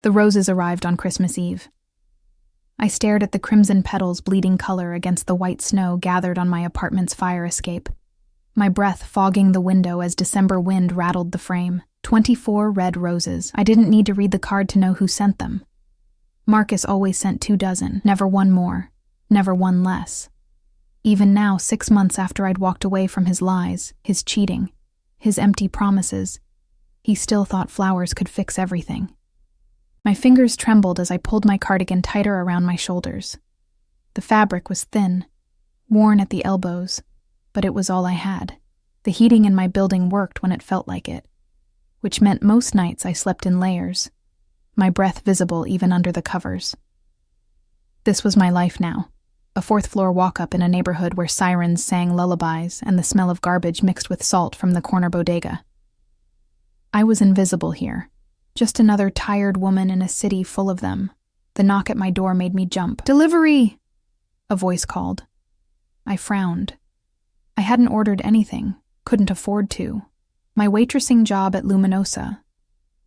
The roses arrived on Christmas Eve. I stared at the crimson petals bleeding color against the white snow gathered on my apartment's fire escape, my breath fogging the window as December wind rattled the frame. 24 red roses. I didn't need to read the card to know who sent them. Marcus always sent 24, never one more, never one less. Even now, 6 months after I'd walked away from his lies, his cheating, his empty promises, he still thought flowers could fix everything. My fingers trembled as I pulled my cardigan tighter around my shoulders. The fabric was thin, worn at the elbows, but it was all I had. The heating in my building worked when it felt like it, which meant most nights I slept in layers, my breath visible even under the covers. This was my life now, a fourth-floor walk-up in a neighborhood where sirens sang lullabies and the smell of garbage mixed with salt from the corner bodega. I was invisible here, just another tired woman in a city full of them. The knock at my door made me jump. "Delivery!" a voice called. I frowned. I hadn't ordered anything, couldn't afford to. My waitressing job at Luminosa,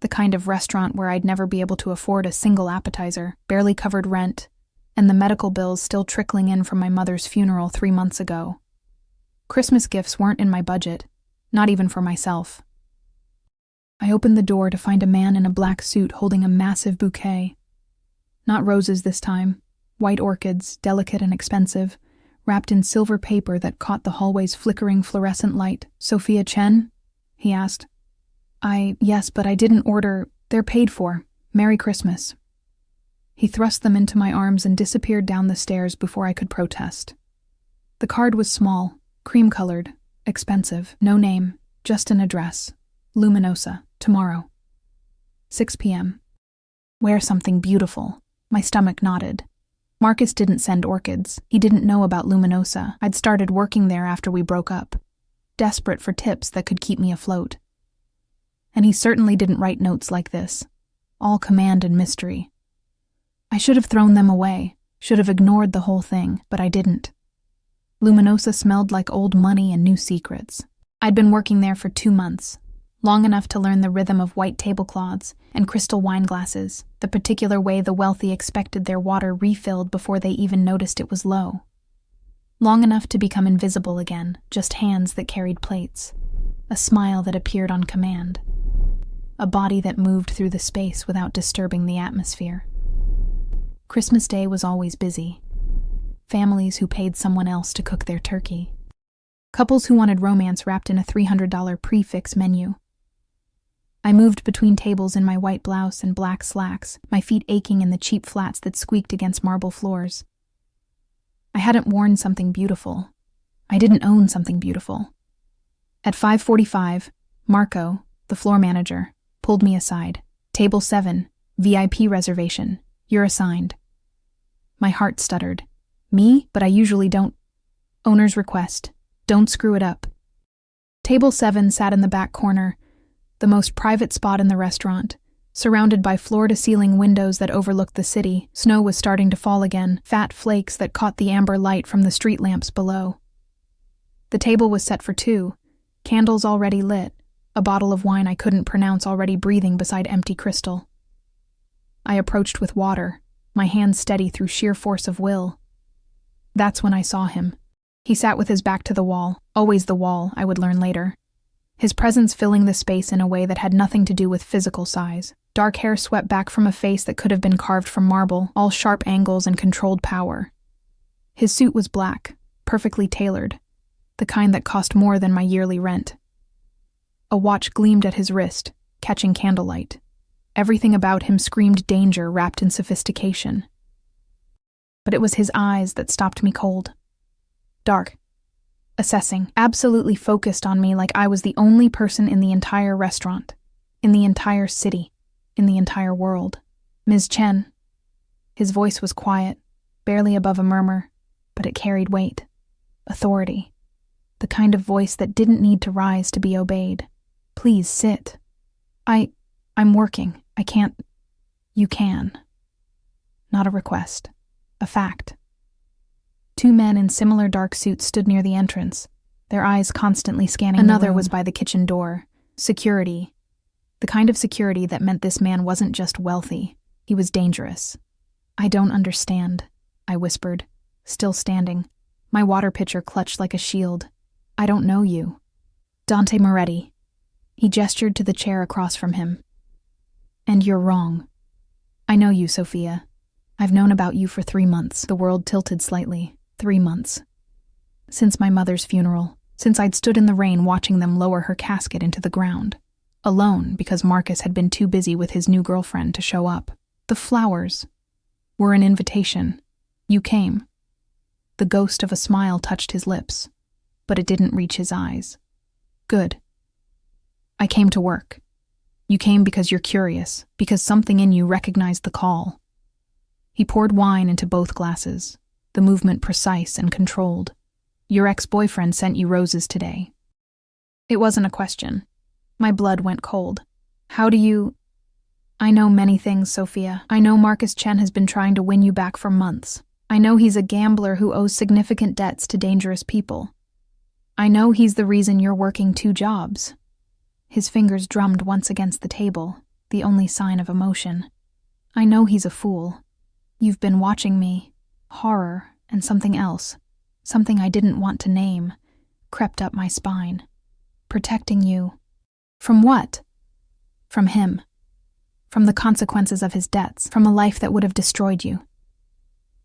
the kind of restaurant where I'd never be able to afford a single appetizer, barely covered rent, and the medical bills still trickling in from my mother's funeral 3 months ago. Christmas gifts weren't in my budget, not even for myself. I opened the door to find a man in a black suit holding a massive bouquet. Not roses this time, white orchids, delicate and expensive, wrapped in silver paper that caught the hallway's flickering fluorescent light. "Sophia Chen?" he asked. Yes, but I didn't order. They're paid for. Merry Christmas." He thrust them into my arms and disappeared down the stairs before I could protest. The card was small, cream-colored, expensive, no name, just an address. Luminosa, tomorrow. 6 p.m. Wear something beautiful. My stomach nodded. Marcus didn't send orchids. He didn't know about Luminosa. I'd started working there after we broke up, desperate for tips that could keep me afloat. And he certainly didn't write notes like this, all command and mystery. I should have thrown them away, should have ignored the whole thing, but I didn't. Luminosa smelled like old money and new secrets. I'd been working there for 2 months, long enough to learn the rhythm of white tablecloths and crystal wine glasses, the particular way the wealthy expected their water refilled before they even noticed it was low. Long enough to become invisible again, just hands that carried plates, a smile that appeared on command, a body that moved through the space without disturbing the atmosphere. Christmas Day was always busy. Families who paid someone else to cook their turkey. Couples who wanted romance wrapped in a $300 prix-fixe menu. I moved between tables in my white blouse and black slacks, my feet aching in the cheap flats that squeaked against marble floors. I hadn't worn something beautiful. I didn't own something beautiful. At 5:45, Marco, the floor manager, pulled me aside. "Table 7, VIP reservation. You're assigned." My heart stuttered. "Me? But I usually don't." "Owner's request. Don't screw it up." Table 7 sat in the back corner, the most private spot in the restaurant, surrounded by floor-to-ceiling windows that overlooked the city. Snow was starting to fall again, fat flakes that caught the amber light from the street lamps below. The table was set for 2, candles already lit, a bottle of wine I couldn't pronounce already breathing beside empty crystal. I approached with water, my hands steady through sheer force of will. That's when I saw him. He sat with his back to the wall, always the wall, I would learn later. His presence filling the space in a way that had nothing to do with physical size. Dark hair swept back from a face that could have been carved from marble, all sharp angles and controlled power. His suit was black, perfectly tailored, the kind that cost more than my yearly rent. A watch gleamed at his wrist, catching candlelight. Everything about him screamed danger wrapped in sophistication. But it was his eyes that stopped me cold. Dark, assessing, absolutely focused on me like I was the only person in the entire restaurant, in the entire city, in the entire world. "Ms. Chen." His voice was quiet, barely above a murmur, but it carried weight, authority, the kind of voice that didn't need to rise to be obeyed. "Please sit." I'm working. I can't." "You can." Not a request. A fact. 2 men in similar dark suits stood near the entrance, their eyes constantly scanning the room. Another was by the kitchen door. Security. The kind of security that meant this man wasn't just wealthy. He was dangerous. I don't understand, I whispered, still standing, my water pitcher clutched like a shield. I don't know you. Dante Moretti. He gestured to the chair across from him. And you're wrong. I know you, Sophia. I've known about you for 3 months. The world tilted slightly. 3 months. Since my mother's funeral. Since I'd stood in the rain watching them lower her casket into the ground. Alone because Marcus had been too busy with his new girlfriend to show up. The flowers were an invitation. You came. The ghost of a smile touched his lips, but it didn't reach his eyes. Good. I came to work. You came because you're curious, because something in you recognized the call. He poured wine into both glasses, the movement precise and controlled. Your ex-boyfriend sent you roses today. It wasn't a question. My blood went cold. How do you... I know many things, Sophia. I know Marcus Chen has been trying to win you back for months. I know he's a gambler who owes significant debts to dangerous people. I know he's the reason you're working 2 jobs. His fingers drummed once against the table, the only sign of emotion. I know he's a fool. You've been watching me. Horror and something else, something I didn't want to name, crept up my spine. Protecting you. From what? From him. From the consequences of his debts, from a life that would have destroyed you.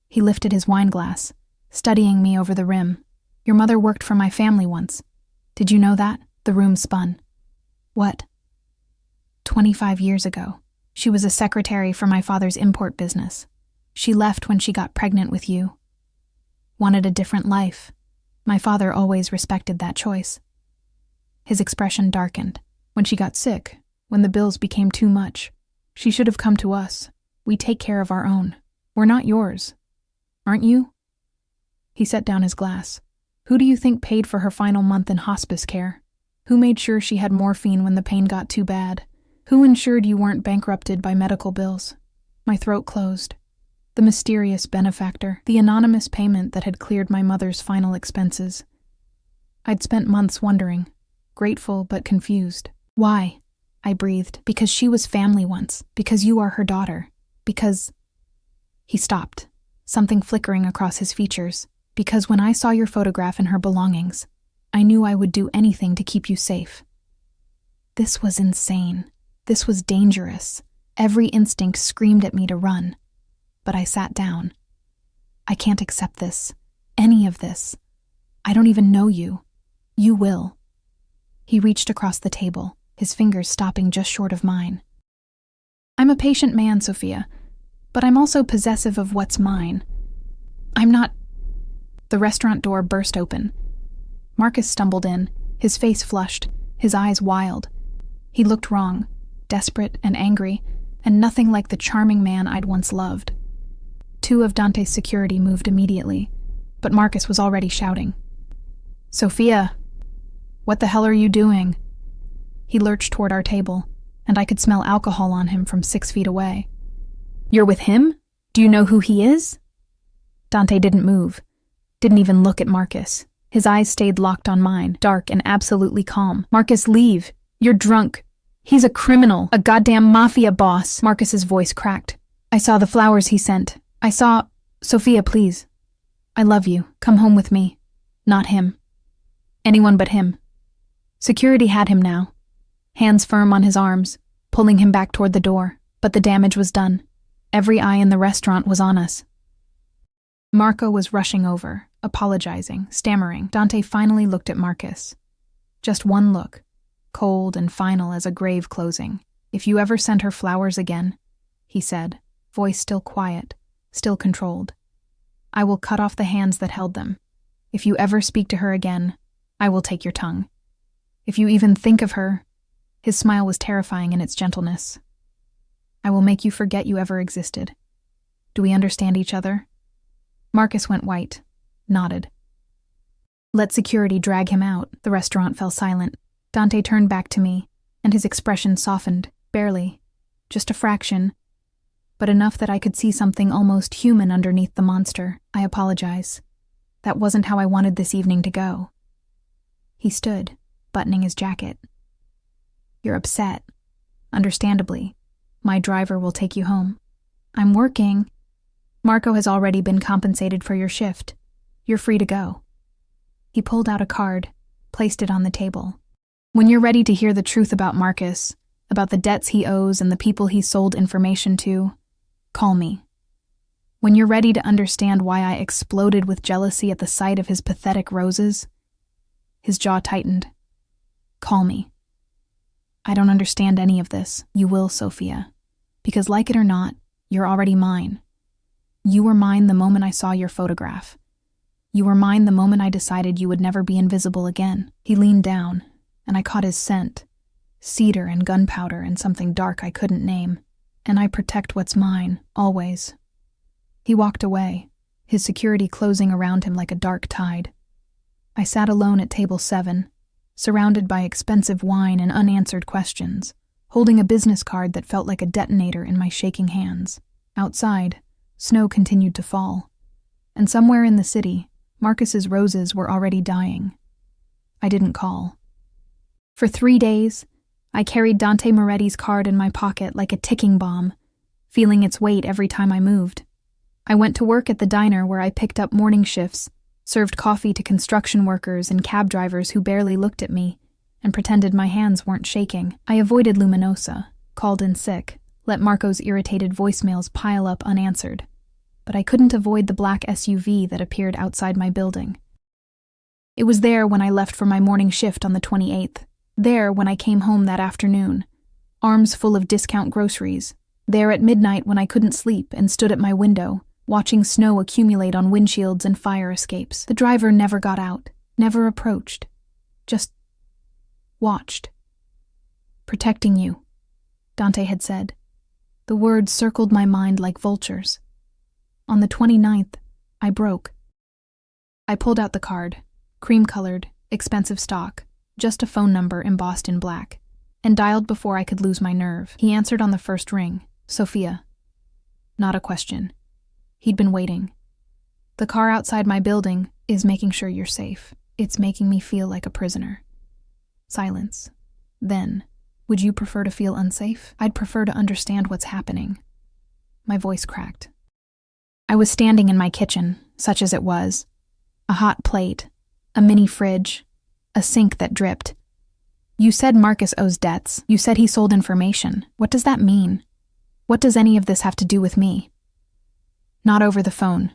He lifted his wine glass, studying me over the rim. Your mother worked for my family once. Did you know that? The room spun. What? 25 years ago. She was a secretary for my father's import business. She left when she got pregnant with you. Wanted a different life. My father always respected that choice. His expression darkened. When she got sick, when the bills became too much, she should have come to us. We take care of our own. We're not yours. Aren't you? He set down his glass. Who do you think paid for her final month in hospice care? Who made sure she had morphine when the pain got too bad? Who ensured you weren't bankrupted by medical bills? My throat closed. The mysterious benefactor, the anonymous payment that had cleared my mother's final expenses. I'd spent months wondering, grateful but confused. Why? I breathed. Because she was family once. Because you are her daughter. Because... He stopped, something flickering across his features. Because when I saw your photograph and her belongings, I knew I would do anything to keep you safe. This was insane. This was dangerous. Every instinct screamed at me to run. But I sat down. I can't accept this. Any of this. I don't even know you. You will. He reached across the table, his fingers stopping just short of mine. I'm a patient man, Sophia, but I'm also possessive of what's mine. I'm not... The restaurant door burst open. Marcus stumbled in, his face flushed, his eyes wild. He looked wrong, desperate and angry, and nothing like the charming man I'd once loved. 2 of Dante's security moved immediately, but Marcus was already shouting. Sophia, what the hell are you doing? He lurched toward our table, and I could smell alcohol on him from 6 feet away. You're with him? Do you know who he is? Dante didn't move, didn't even look at Marcus. His eyes stayed locked on mine, dark and absolutely calm. Marcus, leave. You're drunk. He's a criminal, a goddamn mafia boss. Marcus's voice cracked. I saw the flowers he sent. I saw... Sophia, please. I love you. Come home with me. Not him. Anyone but him. Security had him now. Hands firm on his arms, pulling him back toward the door. But the damage was done. Every eye in the restaurant was on us. Marco was rushing over, apologizing, stammering. Dante finally looked at Marcus. Just one look, cold and final as a grave closing. If you ever send her flowers again, he said, voice still quiet, still controlled, I will cut off the hands that held them. If you ever speak to her again, I will take your tongue. If you even think of her, his smile was terrifying in its gentleness. I will make you forget you ever existed. Do we understand each other? Marcus went white, nodded. Let security drag him out. The restaurant fell silent. Dante turned back to me, and his expression softened, barely, just a fraction, but enough that I could see something almost human underneath the monster. I apologize. That wasn't how I wanted this evening to go. He stood, buttoning his jacket. You're upset. Understandably. My driver will take you home. I'm working. Marco has already been compensated for your shift. You're free to go. He pulled out a card, placed it on the table. When you're ready to hear the truth about Marcus, about the debts he owes and the people he sold information to, call me. When you're ready to understand why I exploded with jealousy at the sight of his pathetic roses, his jaw tightened. Call me. I don't understand any of this. You will, Sophia. Because like it or not, you're already mine. You were mine the moment I saw your photograph. You were mine the moment I decided you would never be invisible again. He leaned down, and I caught his scent. Cedar and gunpowder and something dark I couldn't name. And I protect what's mine, always. He walked away, his security closing around him like a dark tide. I sat alone at table 7, surrounded by expensive wine and unanswered questions, holding a business card that felt like a detonator in my shaking hands. Outside, snow continued to fall, and somewhere in the city, Marcus's roses were already dying. I didn't call. For 3 days, I carried Dante Moretti's card in my pocket like a ticking bomb, feeling its weight every time I moved. I went to work at the diner where I picked up morning shifts, served coffee to construction workers and cab drivers who barely looked at me, and pretended my hands weren't shaking. I avoided Luminosa, called in sick, let Marco's irritated voicemails pile up unanswered. But I couldn't avoid the black SUV that appeared outside my building. It was there when I left for my morning shift on the 28th. There when I came home that afternoon, arms full of discount groceries. There at midnight when I couldn't sleep and stood at my window, watching snow accumulate on windshields and fire escapes. The driver never got out, never approached, just watched. Protecting you, Dante had said. The words circled my mind like vultures. On the 29th, I broke. I pulled out the card, cream-colored, expensive stock, just a phone number embossed in black, and dialed before I could lose my nerve. He answered on the first ring, Sophia. Not a question. He'd been waiting. The car outside my building is making sure you're safe. It's making me feel like a prisoner. Silence. Then, would you prefer to feel unsafe? I'd prefer to understand what's happening. My voice cracked. I was standing in my kitchen, such as it was. A hot plate, a mini fridge, a sink that dripped. You said Marcus owes debts. You said he sold information. What does that mean? What does any of this have to do with me? Not over the phone.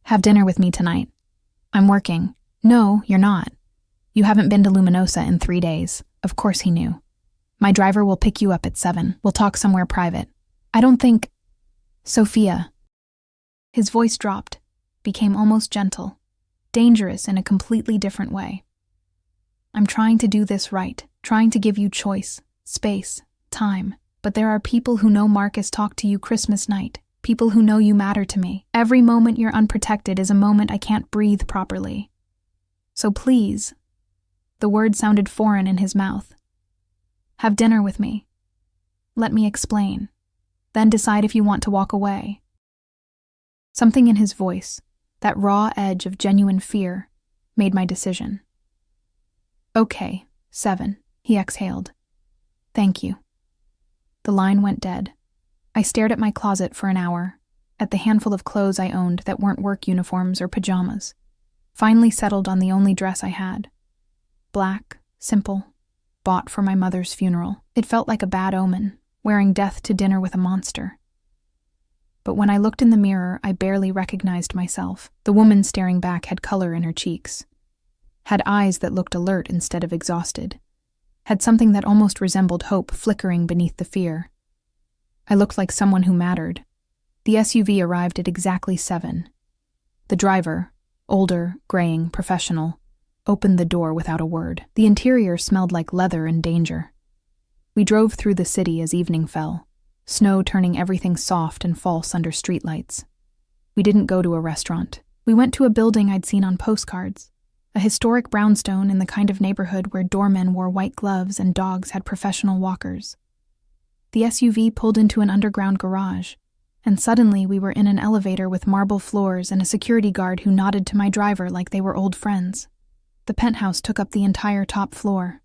Have dinner with me tonight. I'm working. No, you're not. You haven't been to Luminosa in 3 days. Of course he knew. My driver will pick you up at 7. We'll talk somewhere private. I don't think... Sophia. His voice dropped, became almost gentle, dangerous in a completely different way. I'm trying to do this right, trying to give you choice, space, time, but there are people who know Marcus talked to you Christmas night, people who know you matter to me. Every moment you're unprotected is a moment I can't breathe properly. So please, the word sounded foreign in his mouth. Have dinner with me. Let me explain. Then decide if you want to walk away. Something in his voice, that raw edge of genuine fear, made my decision. Okay, 7, he exhaled. Thank you. The line went dead. I stared at my closet for an hour, at the handful of clothes I owned that weren't work uniforms or pajamas, finally settled on the only dress I had. Black, simple, bought for my mother's funeral. It felt like a bad omen, wearing death to dinner with a monster. But when I looked in the mirror, I barely recognized myself. The woman staring back had color in her cheeks, had eyes that looked alert instead of exhausted, had something that almost resembled hope flickering beneath the fear. I looked like someone who mattered. The SUV arrived at exactly 7. The driver, older, graying, professional, opened the door without a word. The interior smelled like leather and danger. We drove through the city as evening fell, snow turning everything soft and false under streetlights. We didn't go to a restaurant. We went to a building I'd seen on postcards, a historic brownstone in the kind of neighborhood where doormen wore white gloves and dogs had professional walkers. The SUV pulled into an underground garage, and suddenly we were in an elevator with marble floors and a security guard who nodded to my driver like they were old friends. The penthouse took up the entire top floor.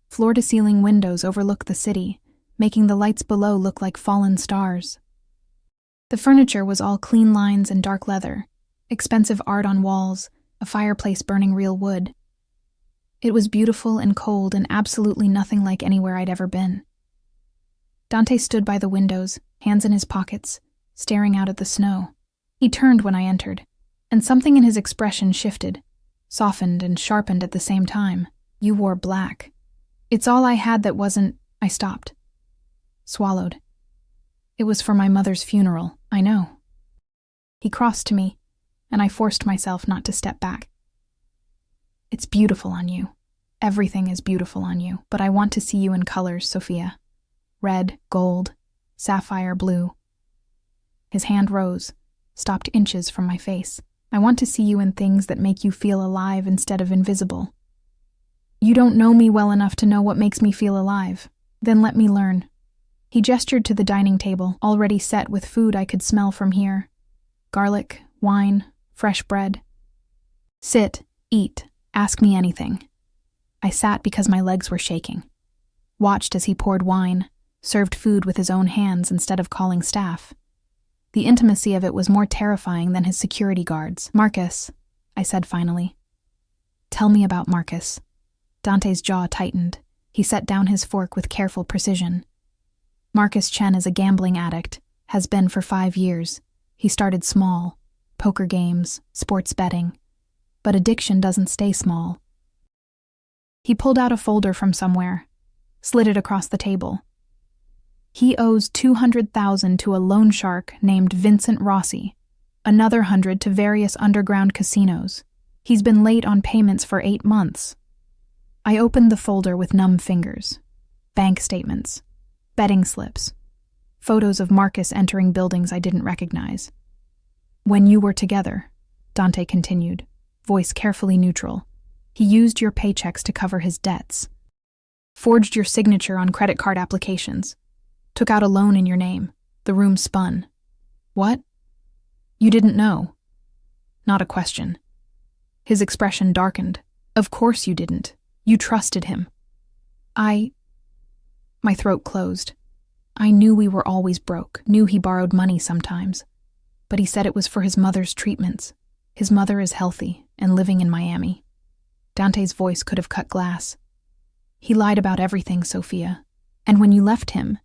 Floor-to-ceiling windows overlook the city, making the lights below look like fallen stars. The furniture was all clean lines and dark leather, expensive art on walls, a fireplace burning real wood. It was beautiful and cold and absolutely nothing like anywhere I'd ever been. Dante stood by the windows, hands in his pockets, staring out at the snow. He turned when I entered, and something in his expression shifted, softened and sharpened at the same time. You wore black. It's all I had that wasn't... I stopped. Swallowed. It was for my mother's funeral, I know. He crossed to me, and I forced myself not to step back. It's beautiful on you. Everything is beautiful on you, but I want to see you in colors, Sophia. Red, gold, sapphire blue. His hand rose, stopped inches from my face. I want to see you in things that make you feel alive instead of invisible. You don't know me well enough to know what makes me feel alive. Then let me learn. He gestured to the dining table, already set with food I could smell from here. Garlic, wine, fresh bread. Sit, eat, ask me anything. I sat because my legs were shaking. Watched as he poured wine, served food with his own hands instead of calling staff. The intimacy of it was more terrifying than his security guards. Marcus, I said finally. Tell me about Marcus. Dante's jaw tightened. He set down his fork with careful precision. Marcus Chen is a gambling addict, has been for 5 years. He started small, poker games, sports betting. But addiction doesn't stay small. He pulled out a folder from somewhere, slid it across the table. He owes $200,000 to a loan shark named Vincent Rossi, another 100 to various underground casinos. He's been late on payments for 8 months. I opened the folder with numb fingers. Bank statements, betting slips, photos of Marcus entering buildings I didn't recognize. When you were together, Dante continued, voice carefully neutral, he used your paychecks to cover his debts, forged your signature on credit card applications, took out a loan in your name. The room spun. What? You didn't know. Not a question. His expression darkened. Of course you didn't. You trusted him. My throat closed. I knew we were always broke, knew he borrowed money sometimes. But he said it was for his mother's treatments. His mother is healthy and living in Miami. Dante's voice could have cut glass. He lied about everything, Sophia. And when you left him,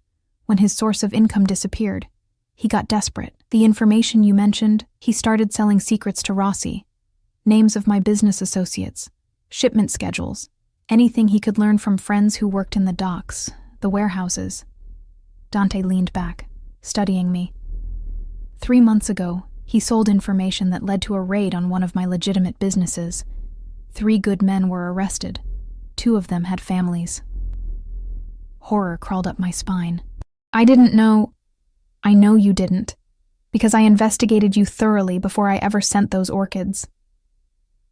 when his source of income disappeared, he got desperate. The information you mentioned, he started selling secrets to Rossi. Names of my business associates, shipment schedules, anything he could learn from friends who worked in the docks, the warehouses. Dante leaned back, studying me. 3 months ago, he sold information that led to a raid on one of my legitimate businesses. 3 good men were arrested. 2 of them had families. Horror crawled up my spine. I didn't know. I know you didn't, because I investigated you thoroughly before I ever sent those orchids.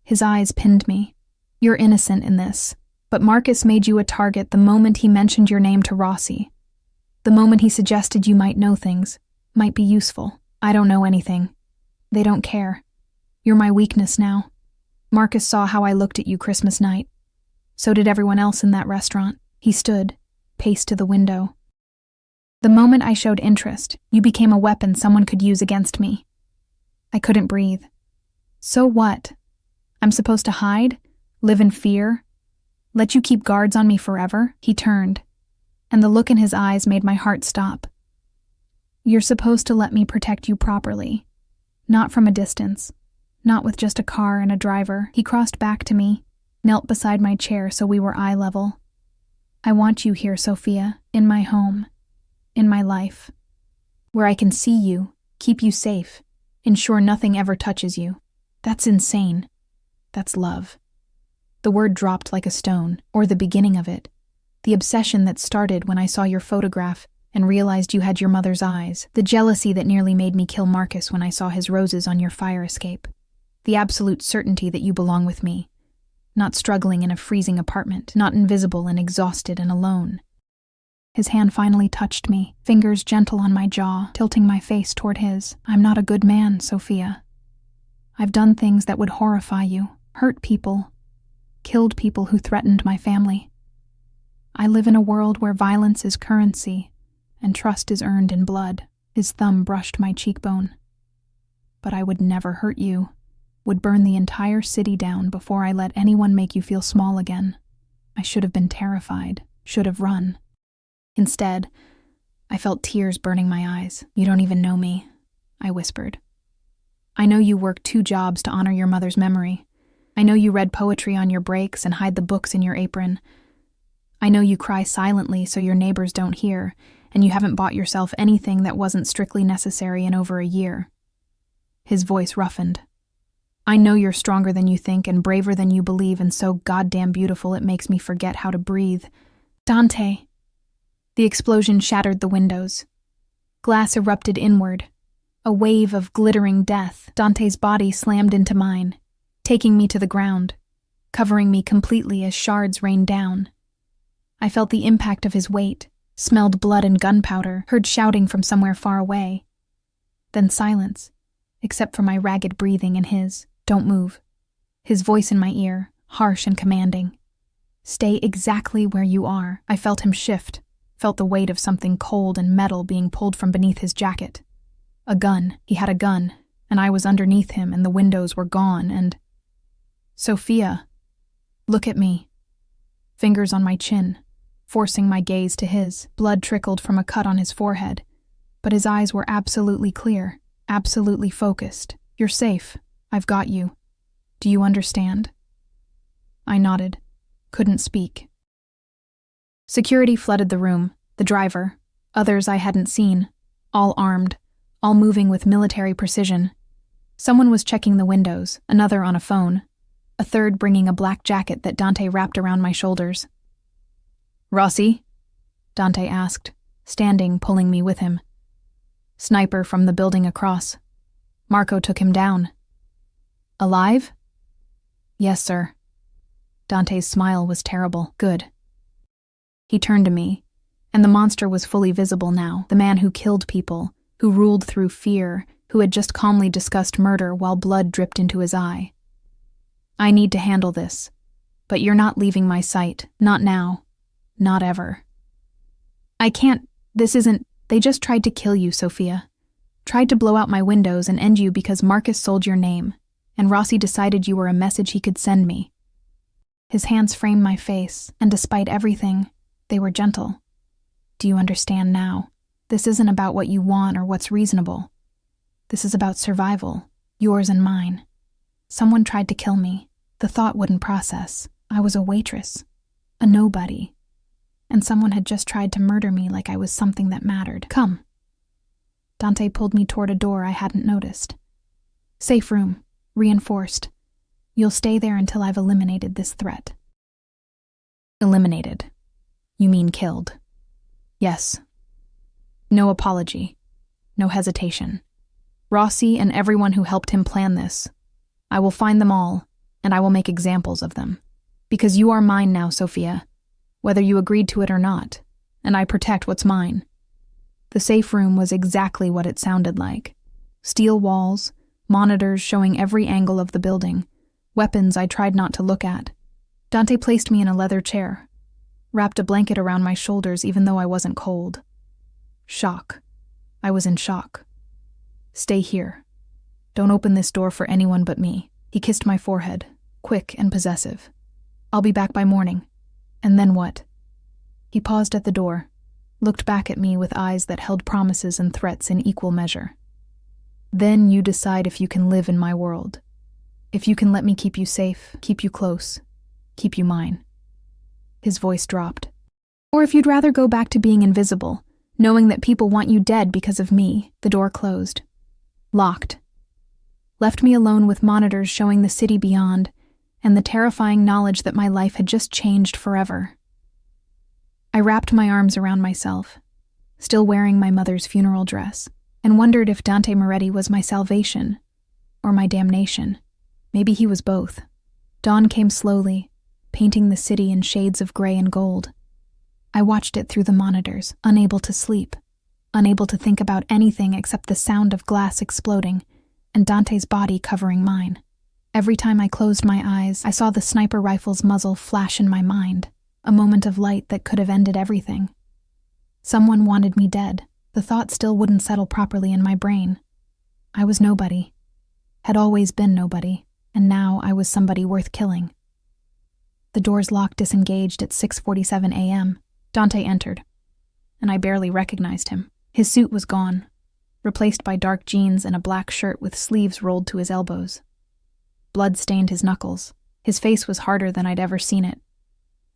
His eyes pinned me. You're innocent in this, but Marcus made you a target the moment he mentioned your name to Rossi. The moment he suggested you might know things, might be useful. I don't know anything. They don't care. You're my weakness now. Marcus saw how I looked at you Christmas night. So did everyone else in that restaurant. He stood, paced to the window. The moment I showed interest, you became a weapon someone could use against me. I couldn't breathe. So what? I'm supposed to hide? Live in fear? Let you keep guards on me forever? He turned, and the look in his eyes made my heart stop. You're supposed to let me protect you properly. Not from a distance. Not with just a car and a driver. He crossed back to me, knelt beside my chair so we were eye level. I want you here, Sophia, in my home. In my life, where I can see you, keep you safe, ensure nothing ever touches you. That's insane. That's love. The word dropped like a stone, or the beginning of it. The obsession that started when I saw your photograph and realized you had your mother's eyes. The jealousy that nearly made me kill Marcus when I saw his roses on your fire escape. The absolute certainty that you belong with me. Not struggling in a freezing apartment, not invisible and exhausted and alone. His hand finally touched me, fingers gentle on my jaw, tilting my face toward his. I'm not a good man, Sophia. I've done things that would horrify you, hurt people, killed people who threatened my family. I live in a world where violence is currency and trust is earned in blood. His thumb brushed my cheekbone. But I would never hurt you, would burn the entire city down before I let anyone make you feel small again. I should have been terrified, should have run. Instead, I felt tears burning my eyes. You don't even know me, I whispered. I know you work 2 jobs to honor your mother's memory. I know you read poetry on your breaks and hide the books in your apron. I know you cry silently so your neighbors don't hear, and you haven't bought yourself anything that wasn't strictly necessary in over a year. His voice roughened. I know you're stronger than you think and braver than you believe and so goddamn beautiful it makes me forget how to breathe. Dante. The explosion shattered the windows. Glass erupted inward. A wave of glittering death. Dante's body slammed into mine, taking me to the ground, covering me completely as shards rained down. I felt the impact of his weight, smelled blood and gunpowder, heard shouting from somewhere far away. Then silence, except for my ragged breathing and his. Don't move. His voice in my ear, harsh and commanding. Stay exactly where you are. I felt him shift, felt the weight of something cold and metal being pulled from beneath his jacket. A gun. He had a gun, and I was underneath him and the windows were gone and... Sophia, look at me. Fingers on my chin, forcing my gaze to his. Blood trickled from a cut on his forehead, but his eyes were absolutely clear, absolutely focused. You're safe. I've got you. Do you understand? I nodded, couldn't speak. Security flooded the room, the driver, others I hadn't seen, all armed, all moving with military precision. Someone was checking the windows, another on a phone, a third bringing a black jacket that Dante wrapped around my shoulders. Rossi? Dante asked, standing, pulling me with him. Sniper from the building across. Marco took him down. Alive? Yes, sir. Dante's smile was terrible. Good. He turned to me, and the monster was fully visible now, the man who killed people, who ruled through fear, who had just calmly discussed murder while blood dripped into his eye. I need to handle this, but you're not leaving my sight, not now, not ever. I can't, this isn't, they just tried to kill you, Sophia. Tried to blow out my windows and end you because Marcus sold your name, and Rossi decided you were a message he could send me. His hands framed my face, and despite everything, they were gentle. Do you understand now? This isn't about what you want or what's reasonable. This is about survival, yours and mine. Someone tried to kill me. The thought wouldn't process. I was a waitress, a nobody. And someone had just tried to murder me like I was something that mattered. Come. Dante pulled me toward a door I hadn't noticed. Safe room, reinforced. You'll stay there until I've eliminated this threat. Eliminated. You mean killed. Yes. No apology. No hesitation. Rossi and everyone who helped him plan this. I will find them all, and I will make examples of them. Because you are mine now, Sophia, whether you agreed to it or not, and I protect what's mine. The safe room was exactly what it sounded like. Steel walls, monitors showing every angle of the building, weapons I tried not to look at. Dante placed me in a leather chair, wrapped a blanket around my shoulders even though I wasn't cold. Shock. I was in shock. Stay here. Don't open this door for anyone but me. He kissed my forehead, quick and possessive. I'll be back by morning. And then what? He paused at the door, looked back at me with eyes that held promises and threats in equal measure. Then you decide if you can live in my world. If you can let me keep you safe, keep you close, keep you mine. His voice dropped. Or if you'd rather go back to being invisible, knowing that people want you dead because of me. The door closed. Locked. Left me alone with monitors showing the city beyond, and the terrifying knowledge that my life had just changed forever. I wrapped my arms around myself, still wearing my mother's funeral dress, and wondered if Dante Moretti was my salvation, or my damnation. Maybe he was both. Dawn came slowly, painting the city in shades of gray and gold. I watched it through the monitors, unable to sleep, unable to think about anything except the sound of glass exploding and Dante's body covering mine. Every time I closed my eyes, I saw the sniper rifle's muzzle flash in my mind, a moment of light that could have ended everything. Someone wanted me dead. The thought still wouldn't settle properly in my brain. I was nobody, had always been nobody, and now I was somebody worth killing. The door's lock disengaged at 6:47 a.m. Dante entered, and I barely recognized him. His suit was gone, replaced by dark jeans and a black shirt with sleeves rolled to his elbows. Blood stained his knuckles. His face was harder than I'd ever seen it,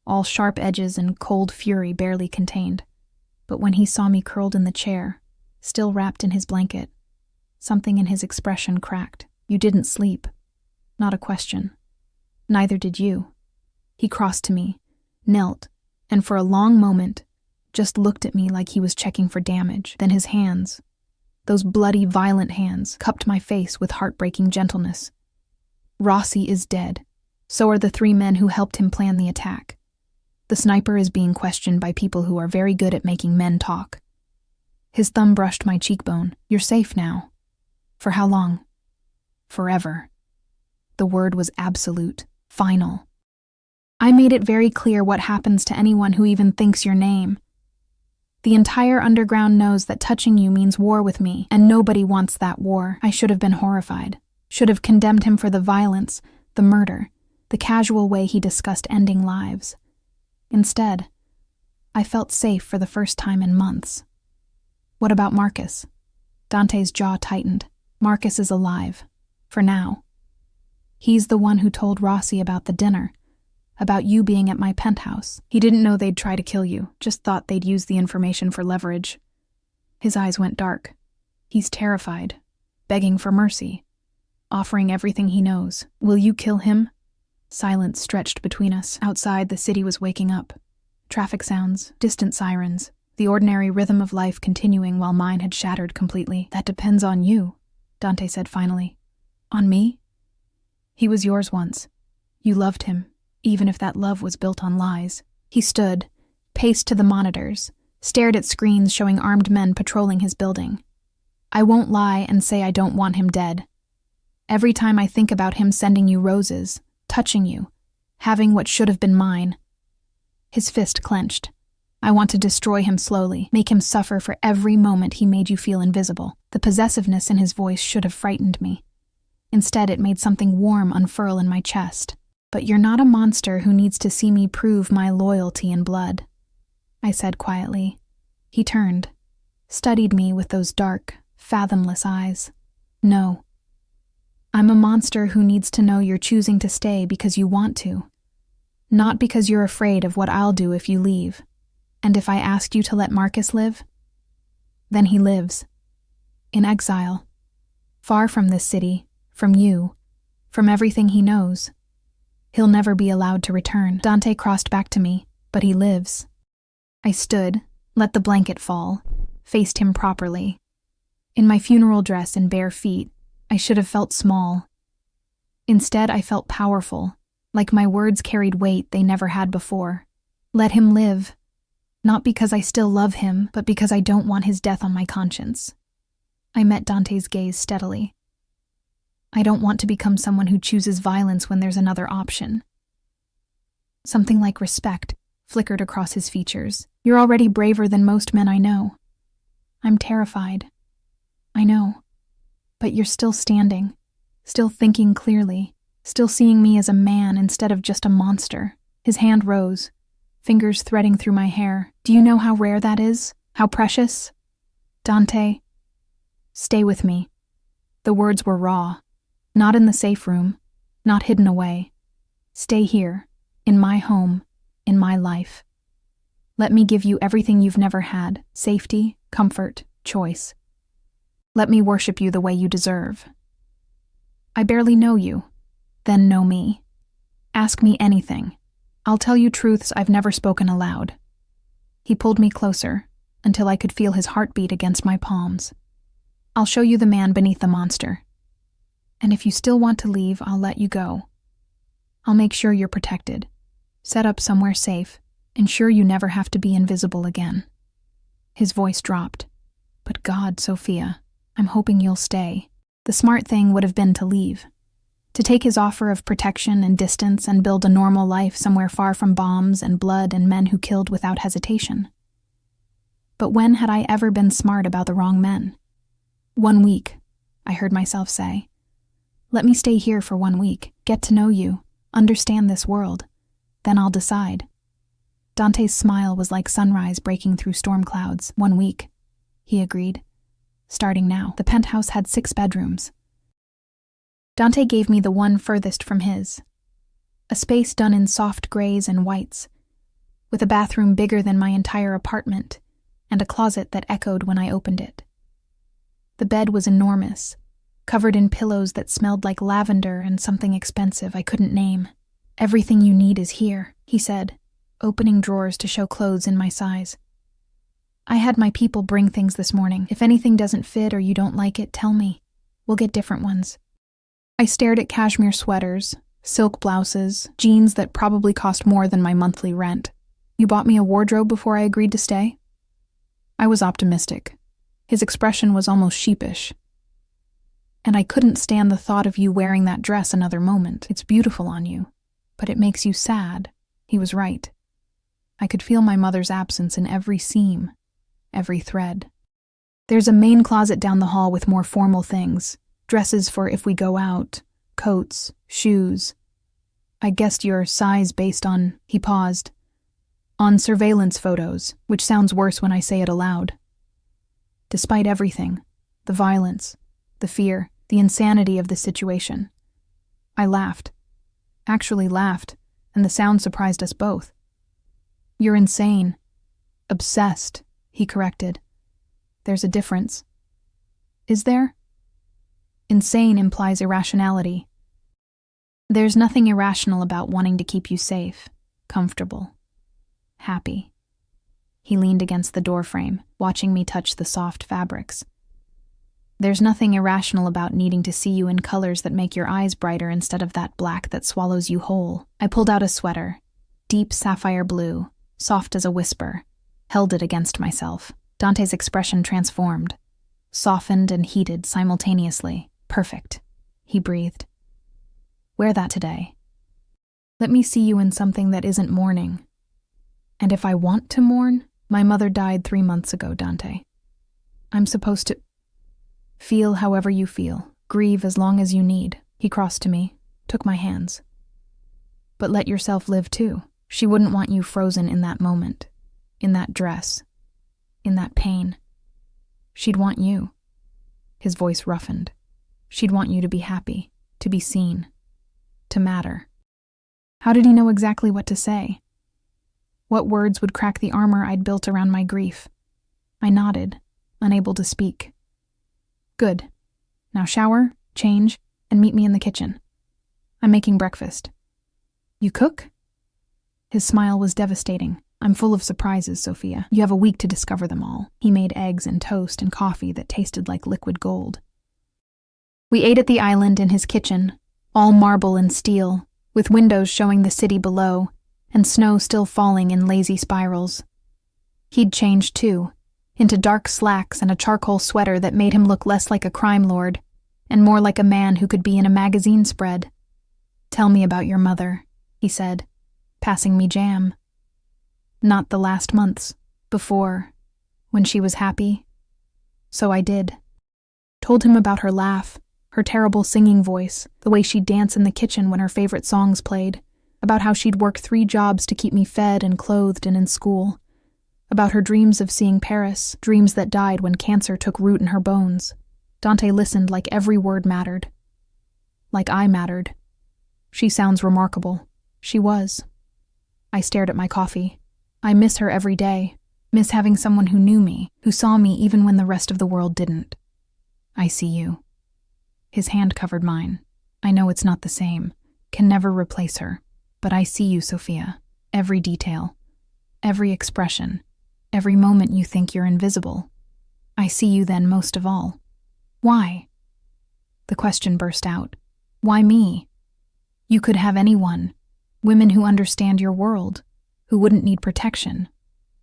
all sharp edges and cold fury barely contained. But when he saw me curled in the chair, still wrapped in his blanket, something in his expression cracked. "You didn't sleep." Not a question. "Neither did you." He crossed to me, knelt, and for a long moment just looked at me like he was checking for damage. Then his hands, those bloody, violent hands, cupped my face with heartbreaking gentleness. "Rossi is dead. So are the 3 men who helped him plan the attack. The sniper is being questioned by people who are very good at making men talk." His thumb brushed my cheekbone. "You're safe now." "For how long?" "Forever." The word was absolute, final. I made it very clear what happens to anyone who even thinks your name. The entire underground knows that touching you means war with me, and nobody wants that war. I should have been horrified, should have condemned him for the violence, the murder, the casual way he discussed ending lives. Instead, I felt safe for the first time in months. "What about Marcus?" Dante's jaw tightened. "Marcus is alive. For now. He's the one who told Rossi about the dinner, about you being at my penthouse. He didn't know they'd try to kill you, just thought they'd use the information for leverage." His eyes went dark. "He's terrified, begging for mercy, offering everything he knows. Will you kill him?" Silence stretched between us. Outside, the city was waking up. Traffic sounds, distant sirens, the ordinary rhythm of life continuing while mine had shattered completely. "That depends on you," Dante said finally. "On me?" "He was yours once. You loved him, even if that love was built on lies." He stood, paced to the monitors, stared at screens showing armed men patrolling his building. "I won't lie and say I don't want him dead. Every time I think about him sending you roses, touching you, having what should have been mine." His fist clenched. "I want to destroy him slowly, make him suffer for every moment he made you feel invisible." The possessiveness in his voice should have frightened me. Instead, it made something warm unfurl in my chest. "But you're not a monster who needs to see me prove my loyalty in blood," I said quietly. He turned, studied me with those dark, fathomless eyes. "No. I'm a monster who needs to know you're choosing to stay because you want to, not because you're afraid of what I'll do if you leave. And if I asked you to let Marcus live, then he lives. In exile. Far from this city, from you, from everything he knows. He'll never be allowed to return." Dante crossed back to me. "But he lives." I stood, let the blanket fall, faced him properly. In my funeral dress and bare feet, I should have felt small. Instead, I felt powerful, like my words carried weight they never had before. Let him live. Not because I still love him, but because I don't want his death on my conscience. I met Dante's gaze steadily. I don't want to become someone who chooses violence when there's another option. Something like respect flickered across his features. "You're already braver than most men I know." "I'm terrified." "I know. But you're still standing, still thinking clearly, still seeing me as a man instead of just a monster." His hand rose, fingers threading through my hair. "Do you know how rare that is? How precious?" "Dante, stay with me." The words were raw. Not in the safe room, not hidden away. Stay here, in my home, in my life. Let me give you everything you've never had: safety, comfort, choice. Let me worship you the way you deserve. I barely know you, then know me. Ask me anything. I'll tell you truths I've never spoken aloud. He pulled me closer, until I could feel his heartbeat against my palms. I'll show you the man beneath the monster. And if you still want to leave, I'll let you go. I'll make sure you're protected, set up somewhere safe, ensure you never have to be invisible again. His voice dropped. But God, Sophia, I'm hoping you'll stay. The smart thing would have been to leave. To take his offer of protection and distance and build a normal life somewhere far from bombs and blood and men who killed without hesitation. But when had I ever been smart about the wrong men? 1 week, I heard myself say. Let me stay here for 1 week, get to know you, understand this world. Then I'll decide. Dante's smile was like sunrise breaking through storm clouds. 1 week, he agreed. Starting now. The penthouse had 6 bedrooms. Dante gave me the one furthest from his. A space done in soft grays and whites, with a bathroom bigger than my entire apartment, and a closet that echoed when I opened it. The bed was enormous, covered in pillows that smelled like lavender and something expensive I couldn't name. Everything you need is here, he said, opening drawers to show clothes in my size. I had my people bring things this morning. If anything doesn't fit or you don't like it, tell me. We'll get different ones. I stared at cashmere sweaters, silk blouses, jeans that probably cost more than my monthly rent. You bought me a wardrobe before I agreed to stay? I was optimistic. His expression was almost sheepish. And I couldn't stand the thought of you wearing that dress another moment. It's beautiful on you, but it makes you sad. He was right. I could feel my mother's absence in every seam, every thread. There's a main closet down the hall with more formal things, dresses for if we go out, coats, shoes. I guessed your size based on, he paused, on surveillance photos, which sounds worse when I say it aloud. Despite everything, the violence, the fear, the insanity of the situation, I laughed. Actually laughed, and the sound surprised us both. You're insane. Obsessed, he corrected. There's a difference. Is there? Insane implies irrationality. There's nothing irrational about wanting to keep you safe, comfortable, happy. He leaned against the doorframe, watching me touch the soft fabrics. There's nothing irrational about needing to see you in colors that make your eyes brighter instead of that black that swallows you whole. I pulled out a sweater, deep sapphire blue, soft as a whisper, held it against myself. Dante's expression transformed, softened and heated simultaneously. Perfect, he breathed. Wear that today. Let me see you in something that isn't mourning. And if I want to mourn, my mother died 3 months ago, Dante. I'm supposed to feel however you feel, grieve as long as you need. He crossed to me, took my hands. But let yourself live too. She wouldn't want you frozen in that moment, in that dress, in that pain. She'd want you. His voice roughened. She'd want you to be happy, to be seen, to matter. How did he know exactly what to say? What words would crack the armor I'd built around my grief? I nodded, unable to speak. Good. Now shower, change, and meet me in the kitchen. I'm making breakfast. You cook? His smile was devastating. I'm full of surprises, Sophia. You have a week to discover them all. He made eggs and toast and coffee that tasted like liquid gold. We ate at the island in his kitchen, all marble and steel, with windows showing the city below, and snow still falling in lazy spirals. He'd changed too, into dark slacks and a charcoal sweater that made him look less like a crime lord, and more like a man who could be in a magazine spread. Tell me about your mother, he said, passing me jam. Not the last months, before, when she was happy. So I did. Told him about her laugh, her terrible singing voice, the way she'd dance in the kitchen when her favorite songs played, about how she'd work 3 jobs to keep me fed and clothed and in school, about her dreams of seeing Paris, dreams that died when cancer took root in her bones. Dante listened like every word mattered. Like I mattered. She sounds remarkable. She was. I stared at my coffee. I miss her every day, miss having someone who knew me, who saw me even when the rest of the world didn't. I see you. His hand covered mine. I know it's not the same, can never replace her, but I see you, Sophia. Every detail, every expression, every moment you think you're invisible. I see you then most of all. Why? The question burst out. Why me? You could have anyone. Women who understand your world, who wouldn't need protection,